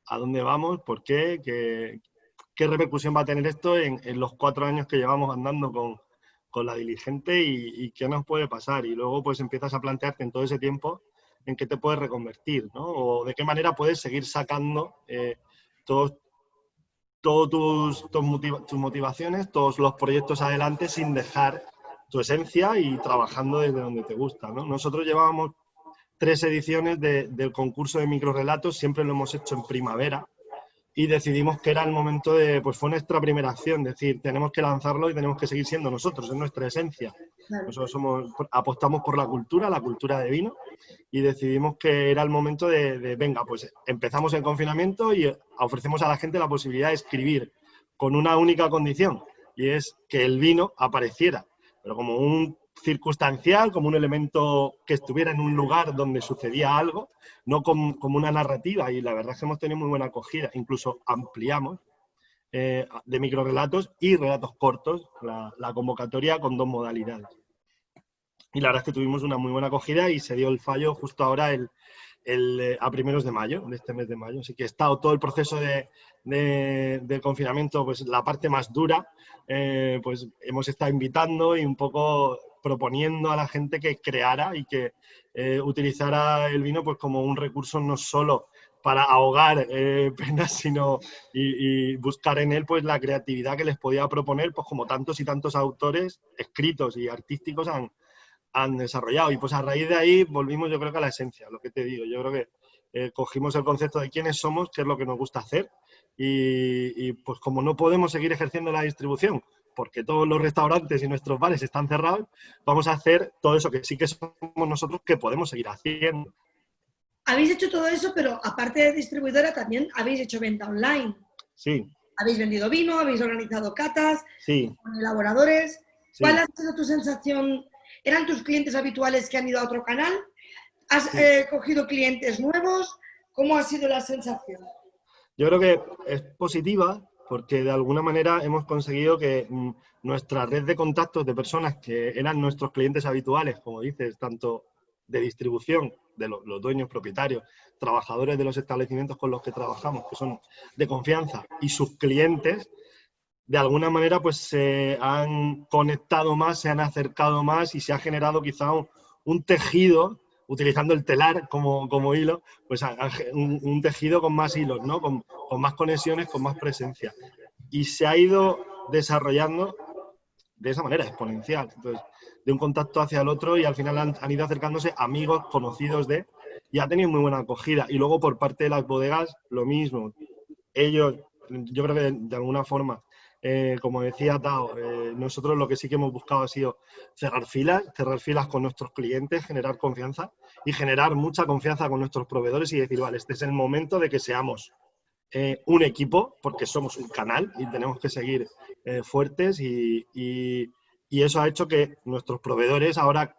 ¿A dónde vamos? ¿Por qué? ¿Qué repercusión va a tener esto en los 4 años que llevamos andando con la Diligente y qué nos puede pasar? Y luego pues empiezas a plantearte en todo ese tiempo en qué te puedes reconvertir, ¿no? O de qué manera puedes seguir sacando todos tus motivaciones, todos los proyectos adelante sin dejar tu esencia y trabajando desde donde te gusta, ¿no? Nosotros llevábamos 3 ediciones del concurso de microrelatos, siempre lo hemos hecho en primavera y decidimos que era el momento de, pues fue nuestra primera acción, es decir, tenemos que lanzarlo y tenemos que seguir siendo nosotros, es nuestra esencia. Claro. Nosotros apostamos por la cultura de vino, y decidimos que era el momento de venga, pues empezamos el confinamiento y ofrecemos a la gente la posibilidad de escribir con una única condición, y es que el vino apareciera, pero como un circunstancial, como un elemento que estuviera en un lugar donde sucedía algo, no como una narrativa, y la verdad es que hemos tenido muy buena acogida, incluso ampliamos de microrelatos y relatos cortos la convocatoria con 2 modalidades. Y la verdad es que tuvimos una muy buena acogida y se dio el fallo justo ahora a primeros de mayo, de este mes de mayo. Así que ha estado todo el proceso del confinamiento, pues la parte más dura, pues hemos estado invitando y un poco proponiendo a la gente que creara y que utilizara el vino pues como un recurso no solo para ahogar penas, sino y buscar en él pues la creatividad que les podía proponer, pues como tantos y tantos autores escritos y artísticos han desarrollado. Y pues a raíz de ahí volvimos, yo creo que a la esencia, lo que te digo. Yo creo que cogimos el concepto de quiénes somos, qué es lo que nos gusta hacer, y pues como no podemos seguir ejerciendo la distribución, porque todos los restaurantes y nuestros bares están cerrados, vamos a hacer todo eso que sí que somos nosotros, que podemos seguir haciendo. Habéis hecho todo eso, pero aparte de distribuidora también habéis hecho venta online. Sí. Habéis vendido vino, habéis organizado catas, sí. con elaboradores. Sí. ¿Cuál ha sido tu sensación? ¿Eran tus clientes habituales que han ido a otro canal? ¿Has cogido clientes nuevos? ¿Cómo ha sido la sensación? Yo creo que es positiva porque de alguna manera hemos conseguido que nuestra red de contactos de personas que eran nuestros clientes habituales, como dices, tanto de distribución, de los dueños propietarios, trabajadores de los establecimientos con los que trabajamos, que son de confianza, y sus clientes, de alguna manera pues se han conectado más, se han acercado más y se ha generado quizá un tejido, utilizando el telar como hilo, pues un tejido con más hilos, ¿no? Con más conexiones, con más presencia. Y se ha ido desarrollando de esa manera, exponencial. Entonces, de un contacto hacia el otro y al final han ido acercándose amigos, conocidos y ha tenido muy buena acogida. Y luego por parte de las bodegas, lo mismo. Ellos, yo creo que de alguna forma, como decía Tao, nosotros lo que sí que hemos buscado ha sido cerrar filas con nuestros clientes, generar confianza y generar mucha confianza con nuestros proveedores y decir, vale, este es el momento de que seamos un equipo, porque somos un canal y tenemos que seguir fuertes y eso ha hecho que nuestros proveedores ahora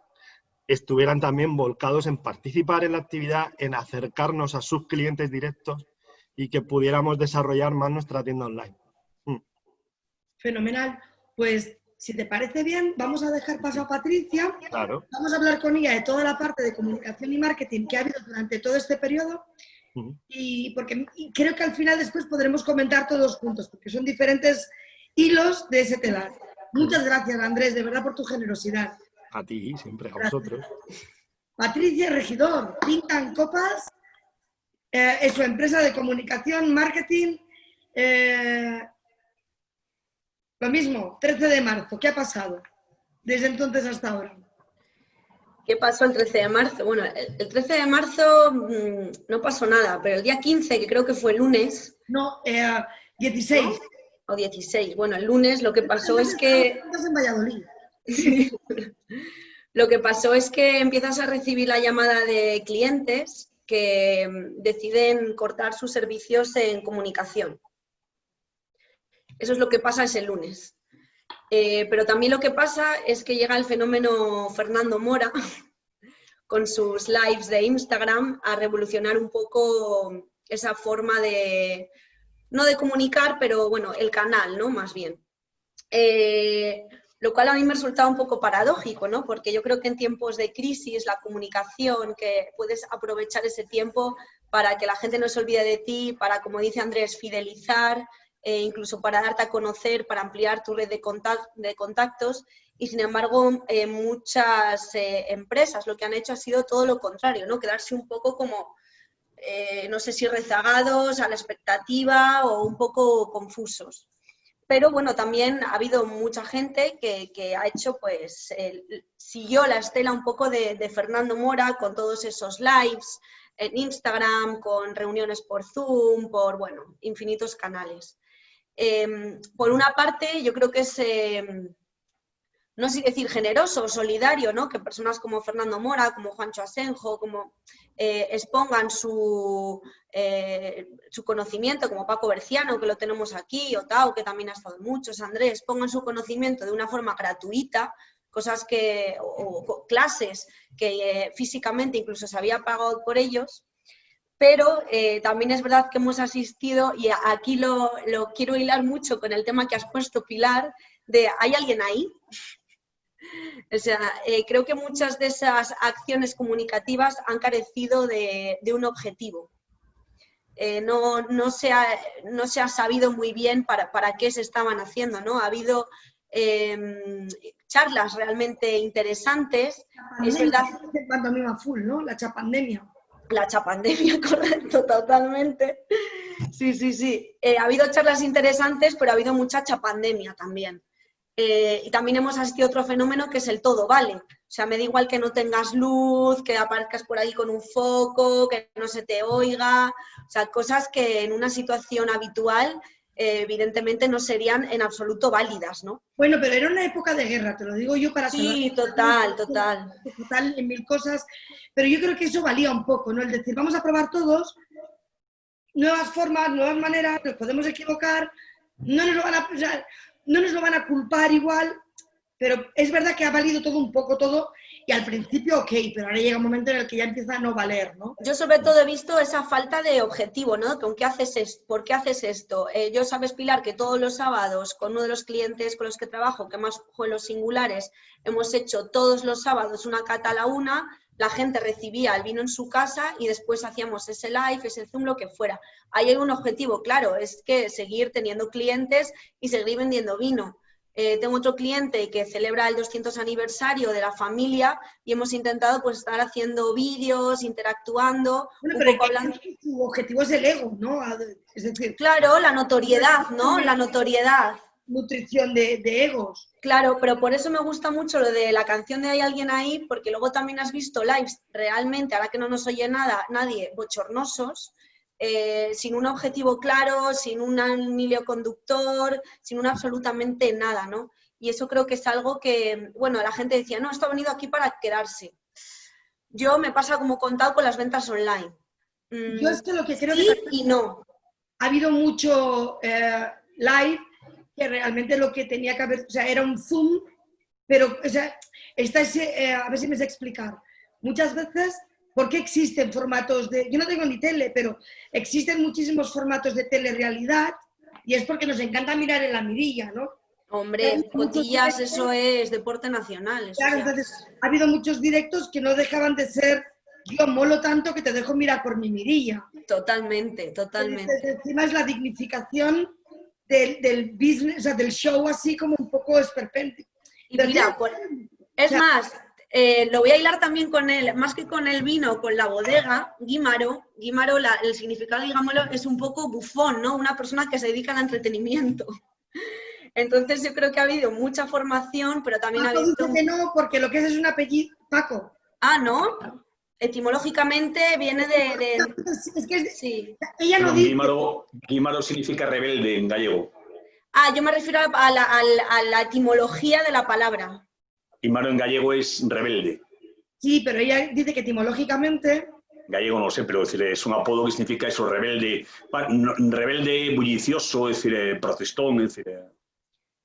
estuvieran también volcados en participar en la actividad, en acercarnos a sus clientes directos y que pudiéramos desarrollar más nuestra tienda online. Fenomenal. Pues, si te parece bien, vamos a dejar paso a Patricia. Claro. Vamos a hablar con ella de toda la parte de comunicación y marketing que ha habido durante todo este periodo. Y porque creo que al final después podremos comentar todos juntos, porque son diferentes hilos de ese telar. Muchas gracias, Andrés, de verdad, por tu generosidad. A ti, siempre, a Gracias. vosotros. Patricia Regidor, Pintan Copas, es su empresa de comunicación, marketing. Lo mismo, 13 de marzo, ¿qué ha pasado desde entonces hasta ahora? ¿Qué pasó el 13 de marzo? Bueno, el 13 de marzo no pasó nada, pero el día 15, que creo que fue el lunes, No, 16. ¿no? O 16. Bueno, el lunes lo que pasó es que... Estás en Valladolid. Lo que pasó es que empiezas a recibir la llamada de clientes que deciden cortar sus servicios en comunicación. Eso es lo que pasa ese lunes. Pero también lo que pasa es que llega el fenómeno Fernando Mora con sus lives de Instagram a revolucionar un poco esa forma de, no de comunicar, pero bueno, el canal, ¿no? Más bien. Lo cual a mí me resultaba un poco paradójico, ¿no? Porque yo creo que en tiempos de crisis, la comunicación, que puedes aprovechar ese tiempo para que la gente no se olvide de ti, para, como dice Andrés, fidelizar, incluso para darte a conocer, para ampliar tu red de contactos. Y sin embargo, muchas empresas lo que han hecho ha sido todo lo contrario, ¿no? Quedarse un poco como, no sé si rezagados, a la expectativa o un poco confusos. Pero bueno, también ha habido mucha gente que ha hecho, pues, siguió la estela un poco de Fernando Mora con todos esos lives en Instagram, con reuniones por Zoom, por, bueno, infinitos canales. Por una parte, yo creo que es, no sé si decir generoso o solidario, ¿no? Que personas como Fernando Mora, como Juancho Asenjo, como expongan su conocimiento, como Paco Berciano, que lo tenemos aquí, o Tao, que también ha estado en muchos, Andrés, pongan su conocimiento de una forma gratuita, cosas que, o clases que físicamente incluso se había pagado por ellos, pero también es verdad que hemos asistido, y aquí lo quiero hilar mucho con el tema que has puesto, Pilar, de ¿hay alguien ahí? O sea, creo que muchas de esas acciones comunicativas han carecido de un objetivo. No se ha sabido muy bien para qué se estaban haciendo, ¿no? Ha habido charlas realmente interesantes. Es verdad. Pantomima full, ¿no? La chapandemia. La chapandemia, correcto, totalmente. Sí, sí, sí. Ha habido charlas interesantes, pero ha habido mucha chapandemia también. Y también hemos asistido a otro fenómeno que es el todo vale. O sea, me da igual que no tengas luz, que aparezcas por ahí con un foco, que no se te oiga. O sea, cosas que en una situación habitual evidentemente no serían en absoluto válidas, ¿no? Bueno, pero era una época de guerra, te lo digo yo para salvar. Sí, total, total. Total, en mil cosas. Pero yo creo que eso valía un poco, ¿no? El decir, vamos a probar todos, nuevas formas, nuevas maneras, nos podemos equivocar, no nos lo van a culpar igual, pero es verdad que ha valido todo un poco todo, y al principio ok, pero ahora llega un momento en el que ya empieza a no valer, ¿no? Yo sobre todo he visto esa falta de objetivo, ¿no? ¿Con qué haces esto? ¿Por qué haces esto? Yo sabes, Pilar, que todos los sábados con uno de los clientes con los que trabajo, que más juego en los singulares, hemos hecho todos los sábados una cata a la una, la gente recibía el vino en su casa y después hacíamos ese live, ese Zoom, lo que fuera. Ahí hay un objetivo, claro, es que seguir teniendo clientes y seguir vendiendo vino. Tengo otro cliente que celebra el 200 aniversario de la familia y hemos intentado pues estar haciendo vídeos, interactuando, bueno, un pero poco hablando. Su objetivo es el ego, ¿no? Es decir, claro, la notoriedad, ¿no? La notoriedad. Nutrición de egos. Claro, pero por eso me gusta mucho lo de la canción de Hay alguien ahí, porque luego también has visto lives realmente, ahora que no nos oye nadie, bochornosos, sin un objetivo claro, sin un hilo conductor, sin absolutamente nada, ¿no? Y eso creo que es algo que, bueno, la gente decía, no, esto ha venido aquí para quedarse. Yo me pasa como contado con las ventas online. Yo es que lo que creo sí que y no. Ha habido mucho live que realmente lo que tenía que haber, o sea, era un Zoom, pero, o sea, a ver si me sé explicar. Muchas veces, ¿por qué existen formatos de...? Yo no tengo ni tele, pero existen muchísimos formatos de telerealidad y es porque nos encanta mirar en la mirilla, ¿no? Hombre, cotillas, eso es deporte nacional. Eso claro, entonces ha habido muchos directos que no dejaban de ser, yo molo tanto que te dejo mirar por mi mirilla. Totalmente, totalmente. Entonces, encima es la dignificación del business, o sea, del show así como un poco esperpéntico. Y mira, es más, lo voy a hilar también con él, más que con el vino, con la bodega, Guímaro, el significado de Guímaro es un poco bufón, ¿no? Una persona que se dedica al entretenimiento. Entonces yo creo que ha habido mucha formación, pero también Paco ha habido... dice que no, porque lo que es un apellido, Paco, Ah, ¿no? Etimológicamente viene de... Es que Sí. ella no Perdón, dice... guímaro significa rebelde en gallego. Ah, yo me refiero a la etimología de la palabra. Guímaro en gallego es rebelde. Sí, pero ella dice que etimológicamente... Gallego no lo sé, pero es, decir, es un apodo que significa eso, rebelde, rebelde, bullicioso, es decir, protestón, es decir...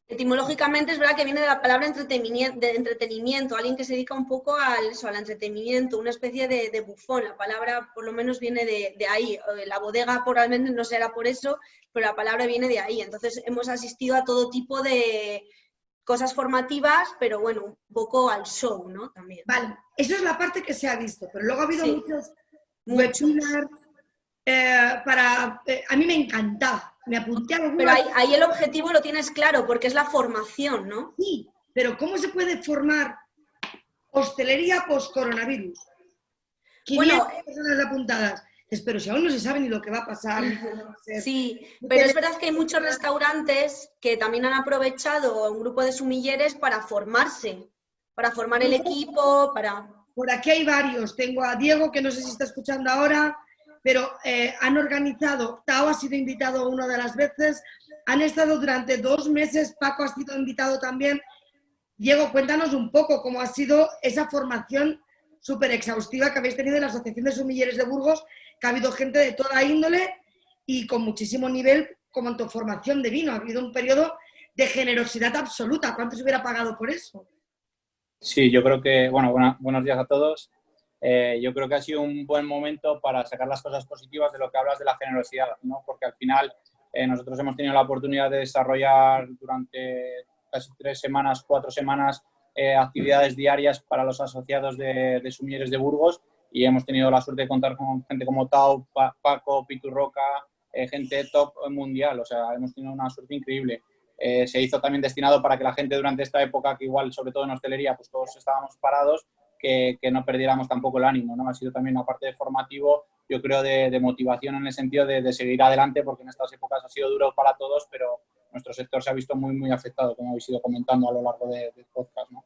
Etimológicamente es verdad que viene de la palabra entretenimiento, alguien que se dedica un poco al entretenimiento, una especie de bufón. La palabra por lo menos viene de ahí. La bodega probablemente no será por eso, pero la palabra viene de ahí. Entonces hemos asistido a todo tipo de cosas formativas, pero bueno, un poco al show, ¿no? También. Vale, eso es la parte que se ha visto, pero luego ha habido Sí, muchos webinars a mí me encantaba. Me apunté a algunos. Pero ahí el objetivo lo tienes claro, porque es la formación, ¿no? Sí, pero ¿cómo se puede formar hostelería post-coronavirus? 500 personas apuntadas. Pero si aún no se sabe ni lo que va a pasar. Ni cómo va a ser. Sí, pero es verdad que hay muchos restaurantes que también han aprovechado un grupo de sumilleres para formarse, para formar el equipo, para... Por aquí hay varios. Tengo a Diego, que no sé si está escuchando ahora, pero han organizado, Tao ha sido invitado una de las veces, han estado durante 2 meses, Paco ha sido invitado también. Diego, cuéntanos un poco cómo ha sido esa formación súper exhaustiva que habéis tenido en la Asociación de Sumilleres de Burgos, que ha habido gente de toda índole y con muchísimo nivel como en tu formación de vino. Ha habido un periodo de generosidad absoluta. ¿Cuánto se hubiera pagado por eso? Sí, yo creo que, bueno, buenos días a todos. Yo creo que ha sido un buen momento para sacar las cosas positivas de lo que hablas de la generosidad, ¿no? Porque al final nosotros hemos tenido la oportunidad de desarrollar durante casi 3 semanas, 4 semanas, actividades diarias para los asociados de Sumilleres de Burgos y hemos tenido la suerte de contar con gente como Tao, Paco, Pitu Roca, gente top mundial, o sea, hemos tenido una suerte increíble. Se hizo también destinado para que la gente durante esta época, que igual, sobre todo en hostelería, pues todos estábamos parados, que no perdiéramos tampoco el ánimo, ¿no? Ha sido también una parte de formativo, yo creo, de motivación en el sentido de seguir adelante, porque en estas épocas ha sido duro para todos, pero nuestro sector se ha visto muy, muy afectado, como habéis ido comentando a lo largo del podcast, ¿no?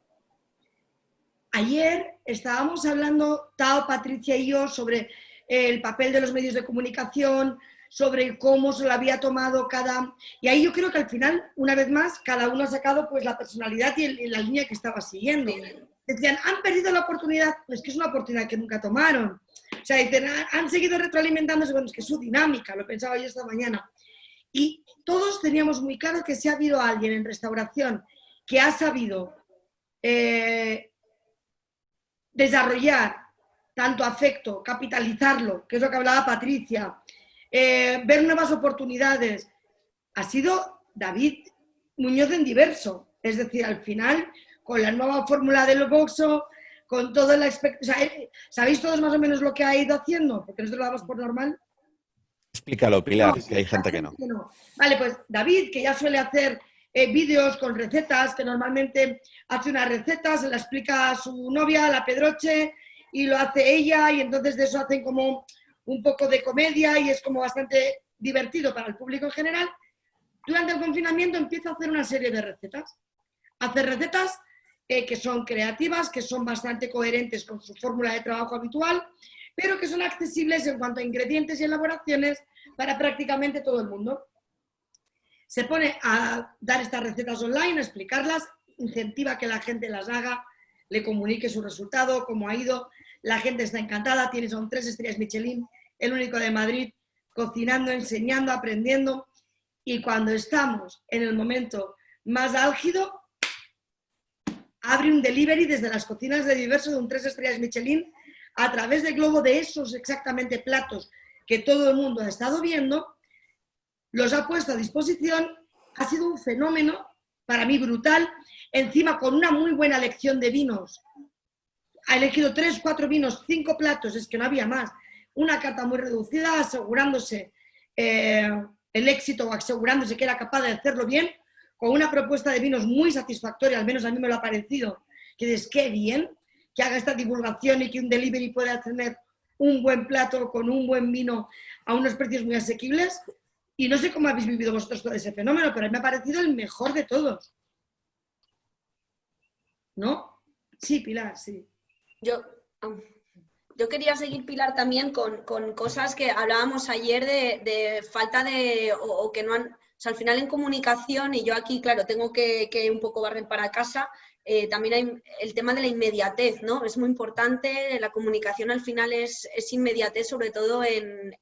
Ayer estábamos hablando, Tao, Patricia y yo, sobre el papel de los medios de comunicación, sobre cómo se lo había tomado cada... Y ahí yo creo que al final, una vez más, cada uno ha sacado pues la personalidad y la línea que estaba siguiendo. Decían, han perdido la oportunidad, pues que es una oportunidad que nunca tomaron. O sea, dicen, han seguido retroalimentándose, bueno, es que es su dinámica, lo pensaba yo esta mañana. Y todos teníamos muy claro que si ha habido alguien en restauración que ha sabido desarrollar tanto afecto, capitalizarlo, que es lo que hablaba Patricia, ver nuevas oportunidades, ha sido David Muñoz en Diverso. Es decir, al final, con la nueva fórmula del boxo, con todo el aspecto... O sea, ¿sabéis todos más o menos lo que ha ido haciendo? Porque nosotros lo damos por normal. Explícalo, Pilar, No, que hay gente que no. Vale, pues David, que ya suele hacer vídeos con recetas, que normalmente hace una receta, se la explica a su novia, la Pedroche, y lo hace ella, y entonces de eso hacen como un poco de comedia y es como bastante divertido para el público en general. Durante el confinamiento empieza a hacer una serie de recetas. Hace recetas que son creativas, que son bastante coherentes con su fórmula de trabajo habitual, pero que son accesibles en cuanto a ingredientes y elaboraciones para prácticamente todo el mundo. Se pone a dar estas recetas online, a explicarlas, incentiva que la gente las haga, le comunique su resultado, cómo ha ido. La gente está encantada, tiene son 3 estrellas Michelin, el único de Madrid, cocinando, enseñando, aprendiendo. Y cuando estamos en el momento más álgido, abre un delivery desde las cocinas de Diverso de un 3 estrellas Michelin a través de Globo de esos exactamente platos que todo el mundo ha estado viendo, los ha puesto a disposición. Ha sido un fenómeno, para mí brutal, encima con una muy buena elección de vinos. Ha elegido 3, 4 vinos, 5 platos, es que no había más. Una carta muy reducida, asegurándose el éxito o asegurándose que era capaz de hacerlo bien, con una propuesta de vinos muy satisfactoria, al menos a mí me lo ha parecido, que dices, qué bien que haga esta divulgación y que un delivery pueda tener un buen plato con un buen vino a unos precios muy asequibles. Y no sé cómo habéis vivido vosotros todo ese fenómeno, pero a mí me ha parecido el mejor de todos. ¿No? Sí, Pilar, sí. Yo Yo quería seguir, Pilar, también con cosas que hablábamos ayer de falta de, o que no han, o sea, al final en comunicación, y yo aquí, claro, tengo que un poco barrer para casa, también hay el tema de la inmediatez, ¿no? Es muy importante, la comunicación al final es inmediatez, sobre todo en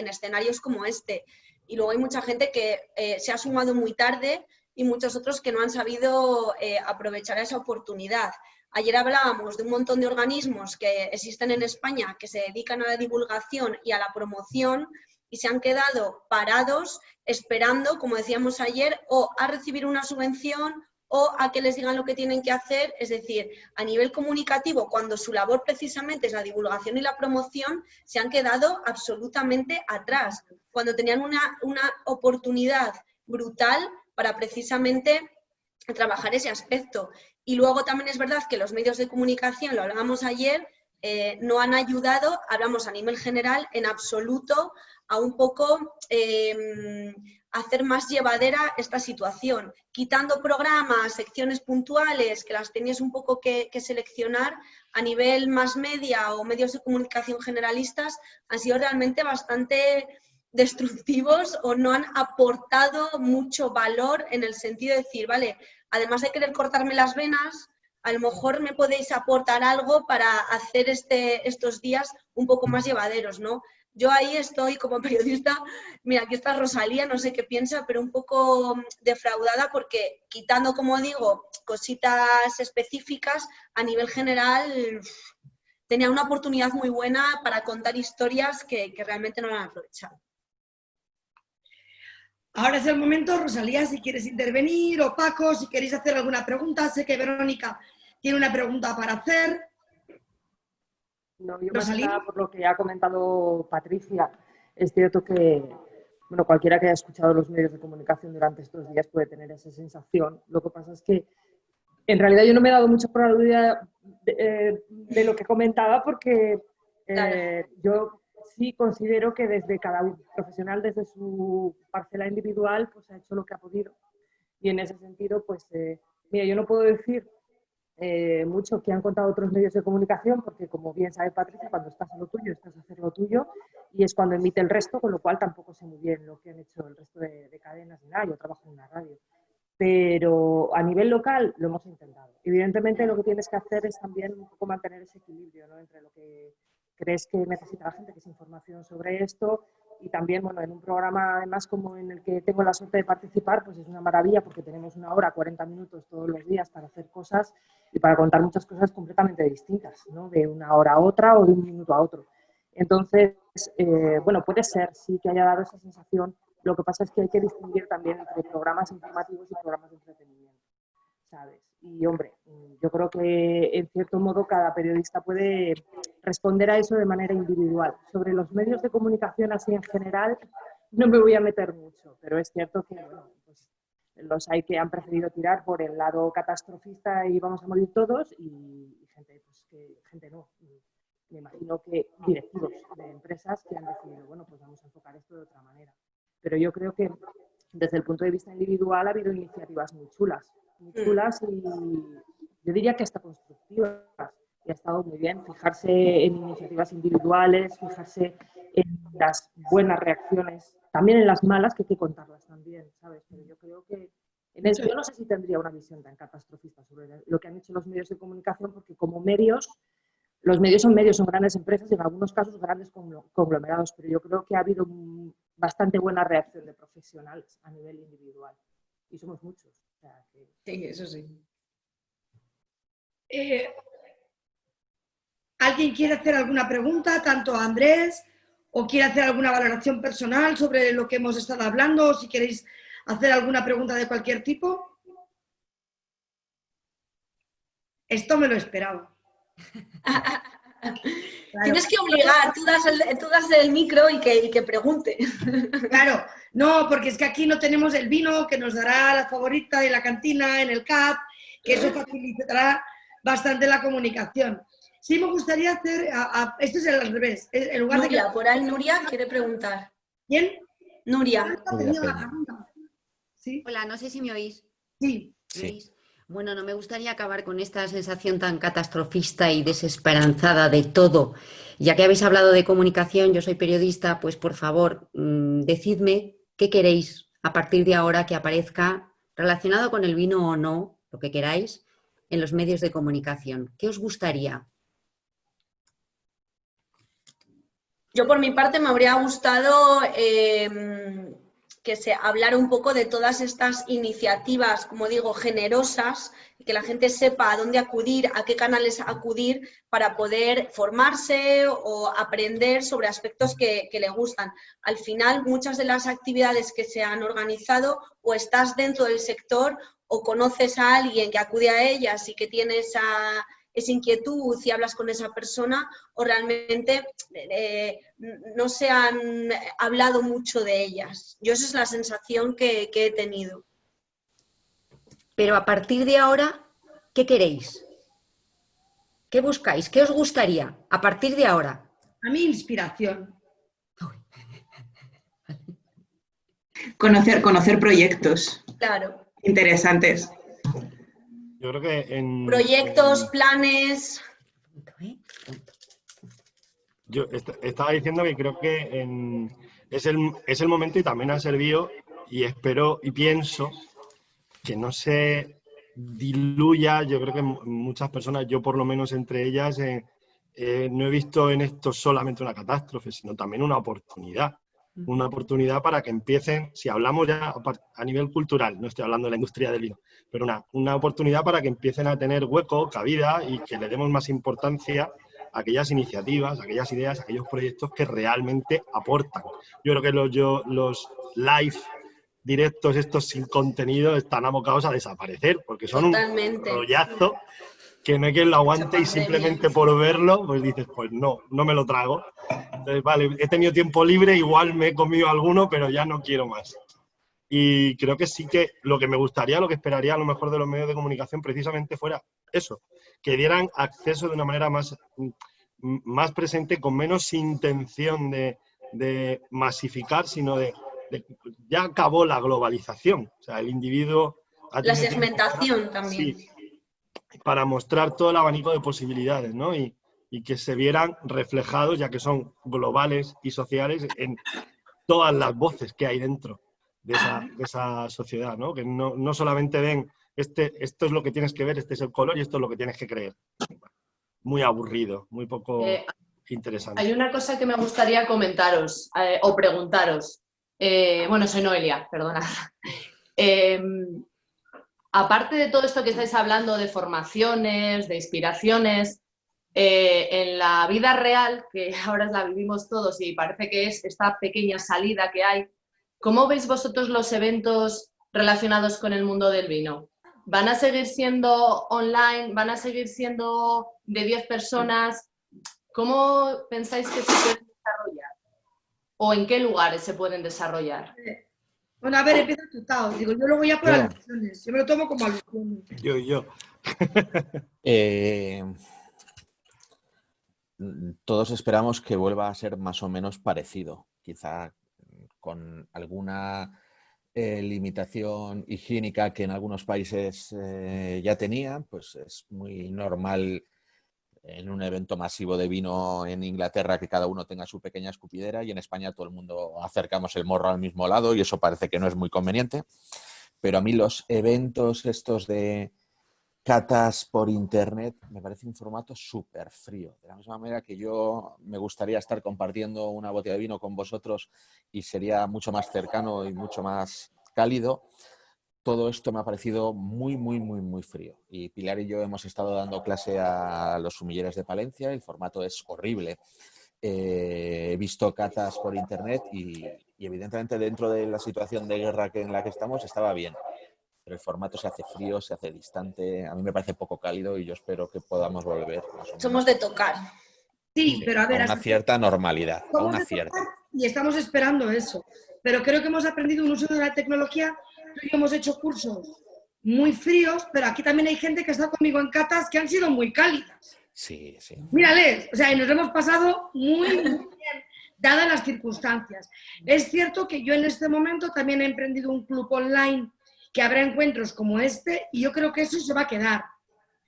escenarios como este. Y luego hay mucha gente que se ha sumado muy tarde y muchos otros que no han sabido aprovechar esa oportunidad. Ayer hablábamos de un montón de organismos que existen en España que se dedican a la divulgación y a la promoción y se han quedado parados esperando, como decíamos ayer, o a recibir una subvención o a que les digan lo que tienen que hacer. Es decir, a nivel comunicativo, cuando su labor precisamente es la divulgación y la promoción, se han quedado absolutamente atrás, cuando tenían una oportunidad brutal para precisamente trabajar ese aspecto. Y luego también es verdad que los medios de comunicación, lo hablábamos ayer, no han ayudado, hablamos a nivel general, en absoluto, a un poco hacer más llevadera esta situación. Quitando programas, secciones puntuales, que las tenías un poco que seleccionar, a nivel más media o medios de comunicación generalistas, han sido realmente bastante destructivos o no han aportado mucho valor en el sentido de decir, vale, además de querer cortarme las venas, a lo mejor me podéis aportar algo para hacer estos días un poco más llevaderos, ¿no? Yo ahí estoy como periodista, mira, aquí está Rosalía, no sé qué piensa, pero un poco defraudada porque quitando, como digo, cositas específicas, a nivel general tenía una oportunidad muy buena para contar historias que realmente no la han aprovechado. Ahora es el momento, Rosalía, si quieres intervenir, o Paco, si queréis hacer alguna pregunta. Sé que Verónica tiene una pregunta para hacer. No, yo más que nada, por lo que ha comentado Patricia, es cierto que, bueno, cualquiera que haya escuchado los medios de comunicación durante estos días puede tener esa sensación. Lo que pasa es que, en realidad, yo no me he dado mucho por la duda de lo que comentaba, porque yo sí considero que desde cada profesional, desde su parcela individual, pues ha hecho lo que ha podido. Y en ese sentido, pues, mira, yo no puedo decir mucho que han contado otros medios de comunicación, porque como bien sabe Patricia, cuando estás en lo tuyo, estás a hacer lo tuyo, y es cuando emite el resto, con lo cual tampoco sé muy bien lo que han hecho el resto de cadenas ni nada. Yo trabajo en una radio. Pero a nivel local lo hemos intentado. Evidentemente lo que tienes que hacer es también un poco mantener ese equilibrio, ¿no?, entre lo que crees que necesita la gente, que es información sobre esto, y también, bueno, en un programa además como en el que tengo la suerte de participar, pues es una maravilla porque tenemos 1 hora, 40 minutos todos los días para hacer cosas y para contar muchas cosas completamente distintas, ¿no?, de 1 hora a otra o de 1 minuto a otro. Entonces, bueno, puede ser sí que haya dado esa sensación. Lo que pasa es que hay que distinguir también entre programas informativos y programas de entretenimiento, ¿sabes? Y, hombre, yo creo que, en cierto modo, cada periodista puede responder a eso de manera individual. Sobre los medios de comunicación así en general, no me voy a meter mucho, pero es cierto que, bueno, pues, los hay que han preferido tirar por el lado catastrofista y vamos a morir todos, y gente, pues, que gente no. Me imagino que directivos de empresas que han decidido, bueno, pues vamos a enfocar esto de otra manera. Pero yo creo que desde el punto de vista individual ha habido iniciativas muy chulas y yo diría que hasta constructivas, y ha estado muy bien fijarse en iniciativas individuales, fijarse en las buenas reacciones, también en las malas, que hay que contarlas también, ¿sabes? Pero yo creo que en eso yo no sé si tendría una visión tan catastrofista sobre lo que han hecho los medios de comunicación, porque como medios, los medios, son grandes empresas y en algunos casos grandes conglomerados, pero yo creo que ha habido bastante buena reacción de profesionales a nivel individual. Y somos muchos. O sea, que... Sí, eso sí. ¿Alguien quiere hacer alguna pregunta, tanto a Andrés, o quiere hacer alguna valoración personal sobre lo que hemos estado hablando, o si queréis hacer alguna pregunta de cualquier tipo? Esto me lo esperaba. Claro. Tienes que obligar, tú das el micro y que pregunte. Claro, no, porque es que aquí no tenemos el vino que nos dará la favorita de la cantina en el CAP, que eso facilitará bastante la comunicación. Sí me gustaría hacer, esto es al revés. En lugar Nuria, de que... por ahí Nuria quiere preguntar. ¿Quién? Nuria. ¿Sí? Hola, no sé si me oís. Sí. ¿Me oís? Bueno, no me gustaría acabar con esta sensación tan catastrofista y desesperanzada de todo. Ya que habéis hablado de comunicación, yo soy periodista, pues por favor, decidme qué queréis a partir de ahora que aparezca relacionado con el vino o no, lo que queráis, en los medios de comunicación. ¿Qué os gustaría? Yo por mi parte me habría gustado que se hablara un poco de todas estas iniciativas, como digo, generosas, y que la gente sepa a dónde acudir, a qué canales acudir para poder formarse o aprender sobre aspectos que le gustan. Al final, muchas de las actividades que se han organizado, o estás dentro del sector o conoces a alguien que acude a ellas y que tiene esa inquietud y hablas con esa persona, o realmente no se han hablado mucho de ellas. Yo esa es la sensación que he tenido. Pero a partir de ahora, ¿qué queréis? ¿Qué buscáis? ¿Qué os gustaría a partir de ahora? A mí, inspiración. Conocer proyectos. Claro. Interesantes. Yo creo que proyectos, planes. Yo estaba diciendo que creo que es el momento y también ha servido, y espero y pienso que no se diluya. Yo creo que muchas personas, yo por lo menos entre ellas, no he visto en esto solamente una catástrofe, sino también una oportunidad. Una oportunidad para que empiecen, si hablamos ya a nivel cultural, no estoy hablando de la industria del vino, pero una oportunidad para que empiecen a tener hueco, cabida, y que le demos más importancia a aquellas iniciativas, a aquellas ideas, a aquellos proyectos que realmente aportan. Yo creo que los live directos, estos sin contenido, están abocados a desaparecer, porque son Totalmente. Un rollazo que no hay quien lo aguante, y simplemente por verlo, pues dices, pues no me lo trago. Entonces, vale, he tenido tiempo libre, igual me he comido alguno, pero ya no quiero más. Y creo que sí que lo que me gustaría, lo que esperaría a lo mejor de los medios de comunicación precisamente fuera eso, que dieran acceso de una manera más presente, con menos intención de masificar, sino de ya acabó la globalización. O sea, el individuo... La segmentación también. Sí, para mostrar todo el abanico de posibilidades, ¿no? Y que se vieran reflejados, ya que son globales y sociales, en todas las voces que hay dentro de esa sociedad, ¿no? Que no solamente ven, esto es lo que tienes que ver, este es el color y esto es lo que tienes que creer. Muy aburrido, muy poco interesante. Hay una cosa que me gustaría comentaros o preguntaros. Bueno, soy Noelia, perdona. Aparte de todo esto que estáis hablando de formaciones, de inspiraciones, en la vida real, que ahora la vivimos todos y parece que es esta pequeña salida que hay, ¿cómo veis vosotros los eventos relacionados con el mundo del vino? ¿Van a seguir siendo online? ¿Van a seguir siendo de 10 personas? ¿Cómo pensáis que se pueden desarrollar? ¿O en qué lugares se pueden desarrollar? Bueno, a ver, empieza tú, Tao. Digo, yo luego ya por alusiones. Yo me lo tomo como alusiones. Yo. Todos esperamos que vuelva a ser más o menos parecido, quizá con alguna limitación higiénica que en algunos países ya tenían. Pues es muy normal en un evento masivo de vino en Inglaterra que cada uno tenga su pequeña escupidera, y en España todo el mundo acercamos el morro al mismo lado, y eso parece que no es muy conveniente. Pero a mí los eventos estos de catas por internet me parece un formato súper frío. De la misma manera que yo me gustaría estar compartiendo una botella de vino con vosotros y sería mucho más cercano y mucho más cálido, todo esto me ha parecido muy, muy, muy, muy frío. Y Pilar y yo hemos estado dando clase a los sumilleres de Palencia. El formato es horrible. He visto catas por internet y evidentemente dentro de la situación de guerra en la que estamos estaba bien. Pero el formato se hace frío, se hace distante. A mí me parece poco cálido y yo espero que podamos volver. Somos de tocar. Sí, pero a ver... A una cierta normalidad. A una cierta. Y estamos esperando eso. Pero creo que hemos aprendido un uso de la tecnología. Tú y yo hemos hecho cursos muy fríos, pero aquí también hay gente que ha estado conmigo en catas que han sido muy cálidas. Sí, sí. Mírales, o sea, y nos lo hemos pasado muy, muy bien, dadas las circunstancias. Es cierto que yo en este momento también he emprendido un club online que habrá encuentros como este y yo creo que eso se va a quedar.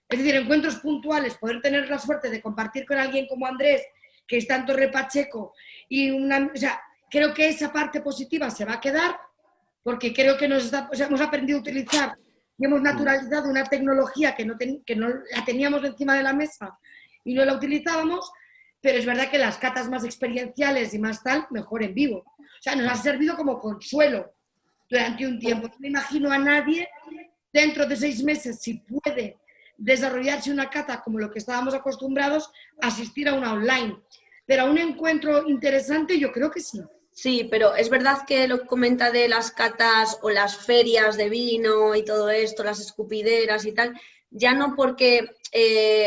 Es decir, encuentros puntuales, poder tener la suerte de compartir con alguien como Andrés, que está en Torre Pacheco, o sea, creo que esa parte positiva se va a quedar porque creo que hemos aprendido a utilizar y hemos naturalizado una tecnología que no la teníamos encima de la mesa y no la utilizábamos, pero es verdad que las catas más experienciales y más tal, mejor en vivo. O sea, nos ha servido como consuelo durante un tiempo. No me imagino a nadie dentro de 6 meses, si puede desarrollarse una cata como lo que estábamos acostumbrados, asistir a una online. Pero a un encuentro interesante yo creo que sí. Sí, pero es verdad que lo que comenta de las catas o las ferias de vino y todo esto, las escupideras y tal, ya no porque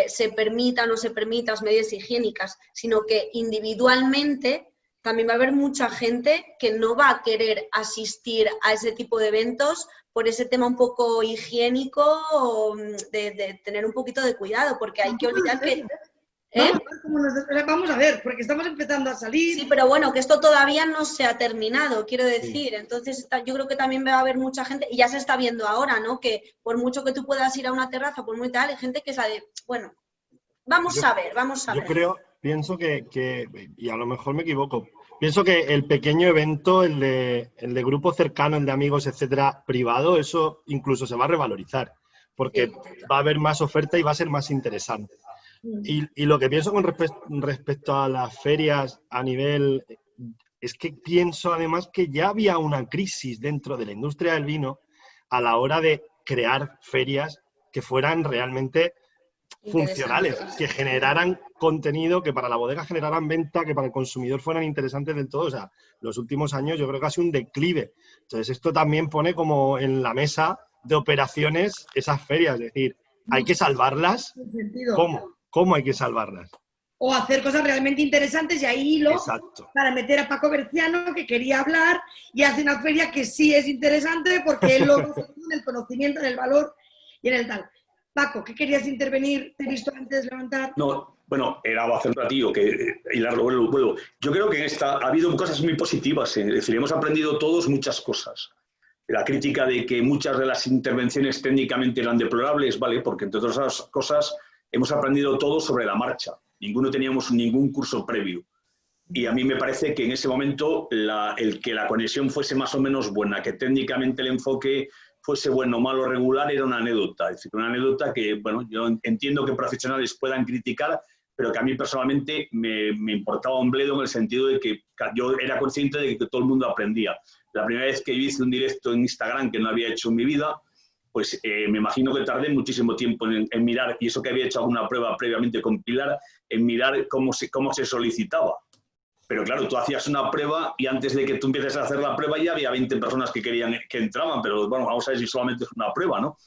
se permitan o no se permitan las medidas higiénicas, sino que individualmente también va a haber mucha gente que no va a querer asistir a ese tipo de eventos por ese tema un poco higiénico, de tener un poquito de cuidado, porque hay que olvidar que... Vamos a ver, porque estamos empezando a salir. Sí, pero bueno, que esto todavía no se ha terminado, quiero decir. Entonces, yo creo que también va a haber mucha gente, y ya se está viendo ahora, ¿no? Que por mucho que tú puedas ir a una terraza, por muy tal, hay gente que sabe, bueno, vamos a ver. Yo pienso que, y a lo mejor me equivoco, pienso que el pequeño evento, el de grupo cercano, el de amigos, etcétera, privado, eso incluso se va a revalorizar, porque va a haber más oferta y va a ser más interesante. Y lo que pienso con respecto a las ferias a nivel... Es que pienso además que ya había una crisis dentro de la industria del vino a la hora de crear ferias que fueran realmente funcionales, que generaran contenido, que para la bodega generaran venta, que para el consumidor fueran interesantes del todo. O sea, los últimos años yo creo que ha sido un declive. Entonces esto también pone como en la mesa de operaciones esas ferias. Es decir, ¿hay que salvarlas? ¿Cómo hay que salvarlas? O hacer cosas realmente interesantes y ahí hilo para meter a Paco Berciano, que quería hablar, y hace una feria que sí es interesante porque él lo hace en el conocimiento, en el valor y en el tal. Paco, ¿qué querías intervenir? ¿Te he visto antes levantar? No, bueno, era hacer un ratillo que hilarlo, vuelvo. Yo creo que en esta ha habido cosas muy positivas. Es decir, hemos aprendido todos muchas cosas. La crítica de que muchas de las intervenciones técnicamente eran deplorables, ¿vale? Porque entre otras cosas hemos aprendido todo sobre la marcha. Ninguno teníamos ningún curso previo. Y a mí me parece que en ese momento el que la conexión fuese más o menos buena, que técnicamente el enfoque fuese bueno, malo, regular, era una anécdota. Es decir, una anécdota que, bueno, yo entiendo que profesionales puedan criticar, pero que a mí personalmente me importaba un bledo en el sentido de que yo era consciente de que todo el mundo aprendía. La primera vez que yo hice un directo en Instagram que no había hecho en mi vida, pues me imagino que tardé muchísimo tiempo en mirar, y eso que había hecho alguna prueba previamente con Pilar, en mirar cómo se solicitaba. Pero claro, tú hacías una prueba y antes de que tú empieces a hacer la prueba ya había 20 personas que entraban, pero bueno, vamos a ver si solamente es una prueba, ¿no?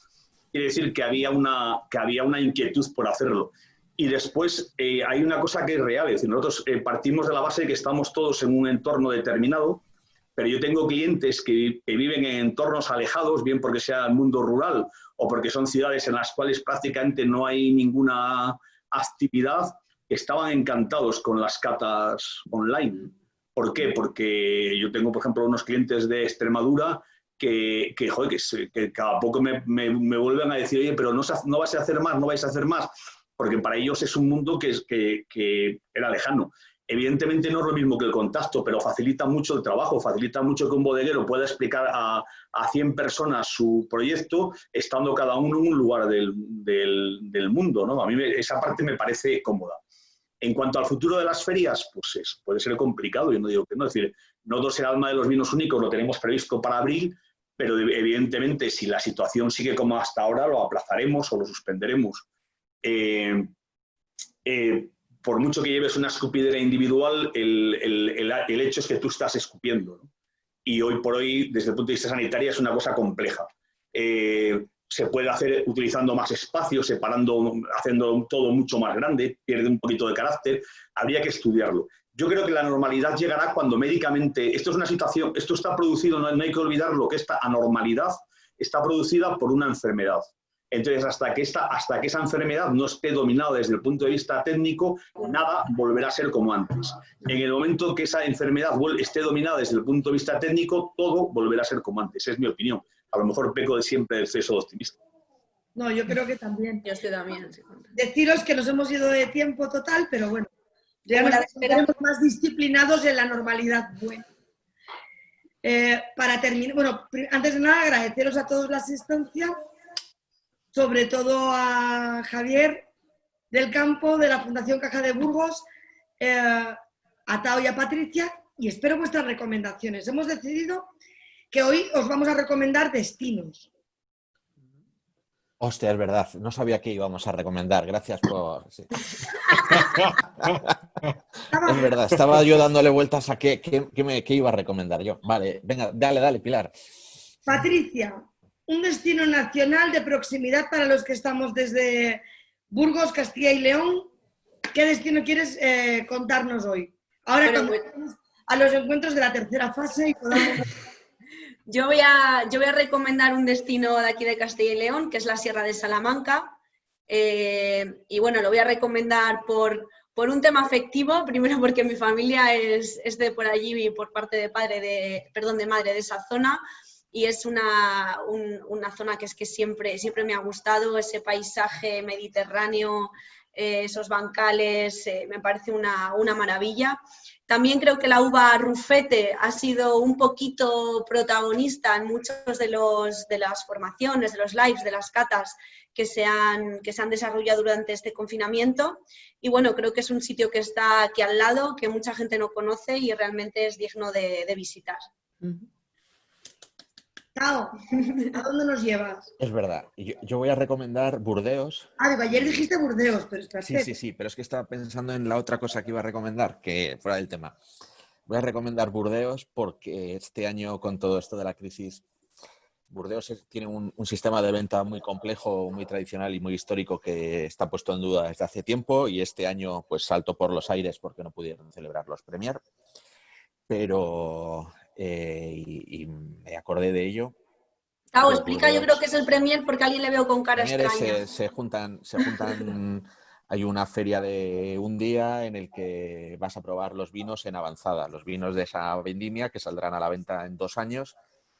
Quiere decir que había una inquietud por hacerlo. Y después hay una cosa que es real, es decir, nosotros partimos de la base de que estamos todos en un entorno determinado, pero yo tengo clientes que viven en entornos alejados, bien porque sea el mundo rural o porque son ciudades en las cuales prácticamente no hay ninguna actividad, estaban encantados con las catas online. ¿Por qué? Porque yo tengo, por ejemplo, unos clientes de Extremadura que cada poco me vuelven a decir, oye, pero no vais a hacer más, no vais a hacer más, porque para ellos es un mundo que era lejano. Evidentemente no es lo mismo que el contacto, pero facilita mucho el trabajo, facilita mucho que un bodeguero pueda explicar a 100 personas su proyecto, estando cada uno en un lugar del mundo, ¿no? A mí esa parte me parece cómoda. En cuanto al futuro de las ferias, pues puede ser complicado, yo no digo que no. Es decir, nosotros el Alma de los Vinos Únicos lo tenemos previsto para abril, pero evidentemente si la situación sigue como hasta ahora, lo aplazaremos o lo suspenderemos. Por mucho que lleves una escupidera individual, el hecho es que tú estás escupiendo, ¿no? Y hoy por hoy, desde el punto de vista sanitario, es una cosa compleja. Se puede hacer utilizando más espacio, haciendo todo mucho más grande, pierde un poquito de carácter. Habría que estudiarlo. Yo creo que la normalidad llegará cuando médicamente... Esto es una situación, esto está producido, no hay que olvidar lo que esta anormalidad está producida por una enfermedad. Entonces, hasta que esa enfermedad no esté dominada desde el punto de vista técnico, nada volverá a ser como antes. En el momento que esa enfermedad esté dominada desde el punto de vista técnico, todo volverá a ser como antes, es mi opinión. a lo mejor peco de siempre de exceso optimista. No, yo creo que también. Yo estoy también. Sí. Deciros que nos hemos ido de tiempo total, pero bueno, ya nos estaremos más disciplinados en la normalidad buena. Para terminar, bueno, antes de nada agradeceros a todos la asistencia, sobre todo a Javier del Campo, de la Fundación Caja de Burgos, a Tao y a Patricia, y espero vuestras recomendaciones. Hemos decidido que hoy os vamos a recomendar destinos. Hostia, es verdad. No sabía qué íbamos a recomendar. Gracias por... Sí. Es verdad. Estaba yo dándole vueltas a qué iba a recomendar yo. Vale, venga, dale, Pilar. Patricia, un destino nacional de proximidad para los que estamos desde Burgos, Castilla y León. ¿Qué destino quieres contarnos hoy? Ahora cuando vamos a los encuentros de la tercera fase y podamos... Yo voy a recomendar un destino de aquí de Castilla y León, que es la Sierra de Salamanca. Y bueno, lo voy a recomendar por un tema afectivo, primero porque mi familia es de por allí y por parte de madre de esa zona. Y es una zona que es que siempre me ha gustado, ese paisaje mediterráneo, esos bancales, me parece una maravilla. También creo que la uva Rufete ha sido un poquito protagonista en muchos de las formaciones, de los lives, de las catas que se han desarrollado durante este confinamiento. Y bueno, creo que es un sitio que está aquí al lado, que mucha gente no conoce y realmente es digno de visitar. Tao, ¿a dónde nos llevas? Es verdad. Yo voy a recomendar Burdeos. Ayer dijiste Burdeos, pero espérate. Sí, pero es que estaba pensando en la otra cosa que iba a recomendar, que fuera del tema. Voy a recomendar Burdeos porque este año, con todo esto de la crisis, Burdeos tiene un sistema de venta muy complejo, muy tradicional y muy histórico que está puesto en duda desde hace tiempo, y este año pues saltó por los aires porque no pudieron celebrar los Premier. Pero... y me acordé de ello. Tao, explica, Burdeos. Yo creo que es el Premier porque a alguien le veo con cara extraña. Se juntan hay una feria de un día en el que vas a probar los vinos en avanzada, los vinos de esa vendimia que saldrán a la venta en 2 años,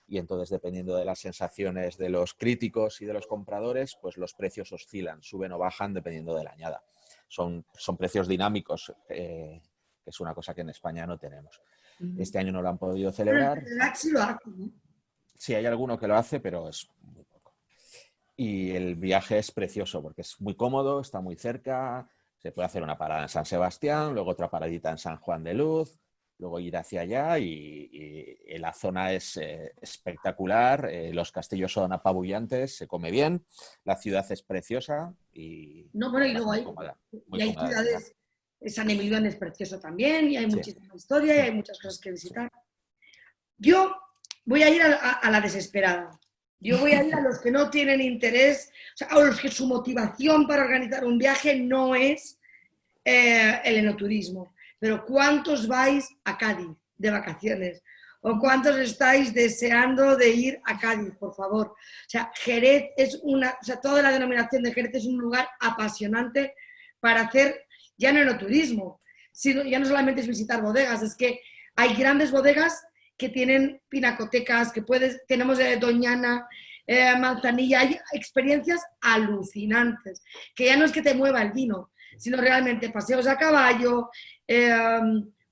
y entonces dependiendo de las sensaciones de los críticos y de los compradores, pues los precios oscilan, suben o bajan dependiendo de la añada. Son precios dinámicos, que es una cosa que en España no tenemos. Este año no lo han podido celebrar. Sí, hay alguno que lo hace, pero es muy poco. Y el viaje es precioso porque es muy cómodo, está muy cerca, se puede hacer una parada en San Sebastián, luego otra paradita en San Juan de Luz, luego ir hacia allá y la zona es espectacular, los castillos son apabullantes, se come bien, la ciudad es preciosa y... No, bueno, y luego hay ciudades... San Emilión es precioso también y hay muchísima historia y hay muchas cosas que visitar. Yo voy a ir a la desesperada. Yo voy a ir a los que no tienen interés, o sea, a los que su motivación para organizar un viaje no es el enoturismo. Pero ¿cuántos vais a Cádiz de vacaciones? ¿O cuántos estáis deseando de ir a Cádiz, por favor? O sea, Jerez es toda la denominación de Jerez es un lugar apasionante para hacer... Ya no enoturismo, ya no solamente es visitar bodegas, es que hay grandes bodegas que tienen pinacotecas, tenemos Doñana, Manzanilla, hay experiencias alucinantes, que ya no es que te mueva el vino, sino realmente paseos a caballo,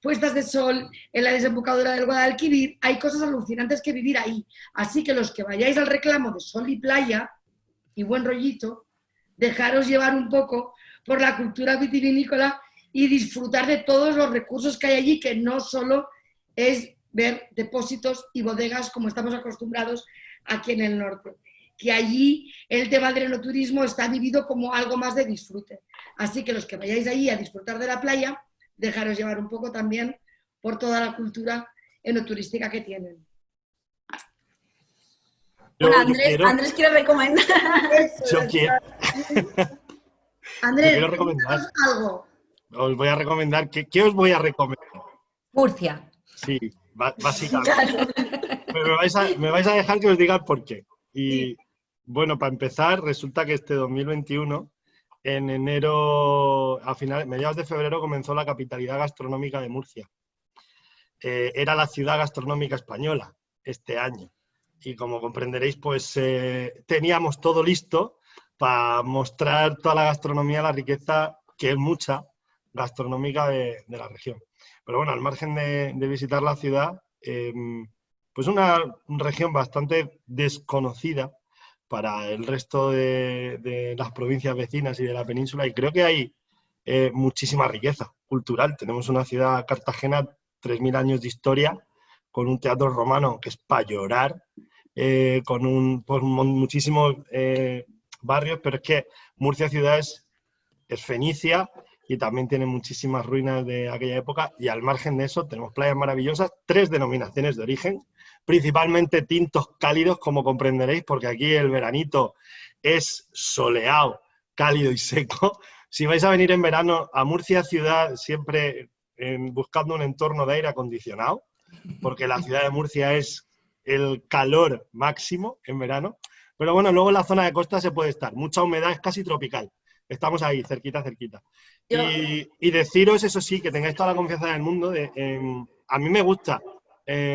puestas de sol en la desembocadura del Guadalquivir, hay cosas alucinantes que vivir ahí. Así que los que vayáis al reclamo de sol y playa y buen rollito, dejaros llevar un poco por la cultura vitivinícola y disfrutar de todos los recursos que hay allí, que no solo es ver depósitos y bodegas como estamos acostumbrados aquí en el norte. Que allí el tema del enoturismo está vivido como algo más de disfrute. Así que los que vayáis allí a disfrutar de la playa, dejaros llevar un poco también por toda la cultura enoturística que tienen. Bueno, Andrés quiere recomendar. Yo quiero. Andrés, quiero recomendar algo. Os voy a recomendar. ¿Qué os voy a recomendar? Murcia. Sí, básicamente. Claro. Pero me vais a dejar que os diga el por qué. Y bueno, para empezar, resulta que este 2021, en enero, mediados de febrero, comenzó la capitalidad gastronómica de Murcia. Era la ciudad gastronómica española este año. y como comprenderéis, pues teníamos todo listo para mostrar toda la gastronomía, la riqueza, que es mucha, gastronómica de la región. Pero bueno, al margen de visitar la ciudad, pues una región bastante desconocida para el resto de las provincias vecinas y de la península, y creo que hay muchísima riqueza cultural. Tenemos una ciudad, Cartagena, 3.000 años de historia, con un teatro romano que es para llorar, con muchísimos barrios, pero es que Murcia ciudad es fenicia y también tiene muchísimas ruinas de aquella época, y al margen de eso tenemos playas maravillosas, 3 denominaciones de origen, principalmente tintos cálidos, como comprenderéis, porque aquí el veranito es soleado, cálido y seco. Si vais a venir en verano a Murcia ciudad, siempre buscando un entorno de aire acondicionado, porque la ciudad de Murcia es el calor máximo en verano. Pero bueno, luego en la zona de costa se puede estar. Mucha humedad, es casi tropical. Estamos ahí, cerquita. Y deciros, eso sí, que tengáis toda la confianza del mundo. A mí me gusta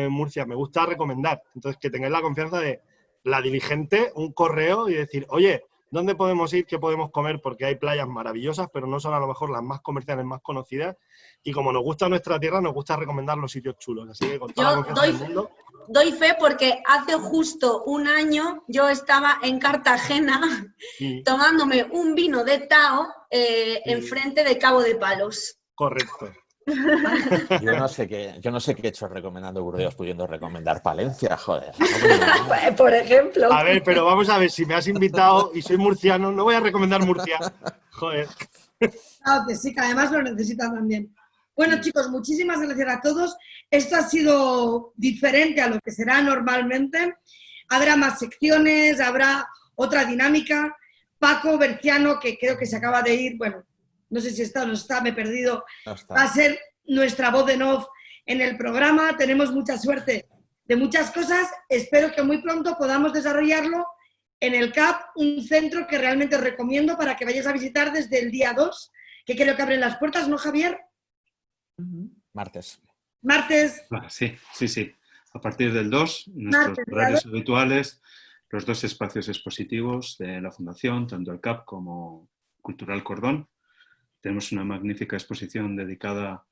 Murcia, me gusta recomendar. Entonces, que tengáis la confianza de la diligente, un correo y decir, oye, ¿dónde podemos ir? ¿Qué podemos comer? Porque hay playas maravillosas, pero no son a lo mejor las más comerciales, más conocidas. Y como nos gusta nuestra tierra, nos gusta recomendar los sitios chulos. Así que con toda la confianza del mundo. Doy fe porque hace justo un año yo estaba en Cartagena tomándome un vino de Tao enfrente de Cabo de Palos. Correcto. Yo no sé qué he hecho recomendando Burdeos pudiendo recomendar Palencia, joder. Por ejemplo. A ver, pero vamos a ver, si me has invitado y soy murciano, no voy a recomendar Murcia. Joder. Claro que sí, que además lo necesitan también. Bueno, chicos, muchísimas gracias a todos. Esto ha sido diferente a lo que será normalmente. Habrá más secciones, habrá otra dinámica. Paco Berciano, que creo que se acaba de ir, bueno, no sé si está o no está, me he perdido, va a ser nuestra voz en off en el programa. Tenemos mucha suerte de muchas cosas. Espero que muy pronto podamos desarrollarlo en el CAP, un centro que realmente os recomiendo para que vayáis a visitar desde el día 2, que creo que abren las puertas, ¿no, Javier? Martes. Sí. A partir del 2, nuestros horarios habituales, los 2 espacios expositivos de la Fundación, tanto el CAP como Cultural Cordón. Tenemos una magnífica exposición dedicada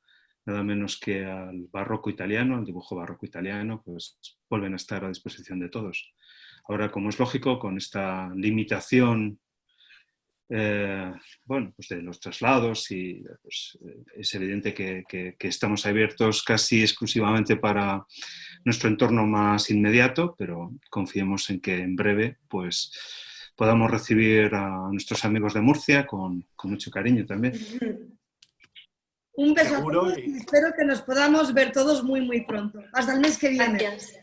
nada menos que al barroco italiano, al dibujo barroco italiano, pues vuelven a estar a disposición de todos. Ahora, como es lógico, con esta limitación pues de los traslados, y pues, es evidente que estamos abiertos casi exclusivamente para nuestro entorno más inmediato, pero confiemos en que en breve pues podamos recibir a nuestros amigos de Murcia con mucho cariño también. Un beso a todos y espero que nos podamos ver todos muy, muy pronto. Hasta el mes que viene. Gracias.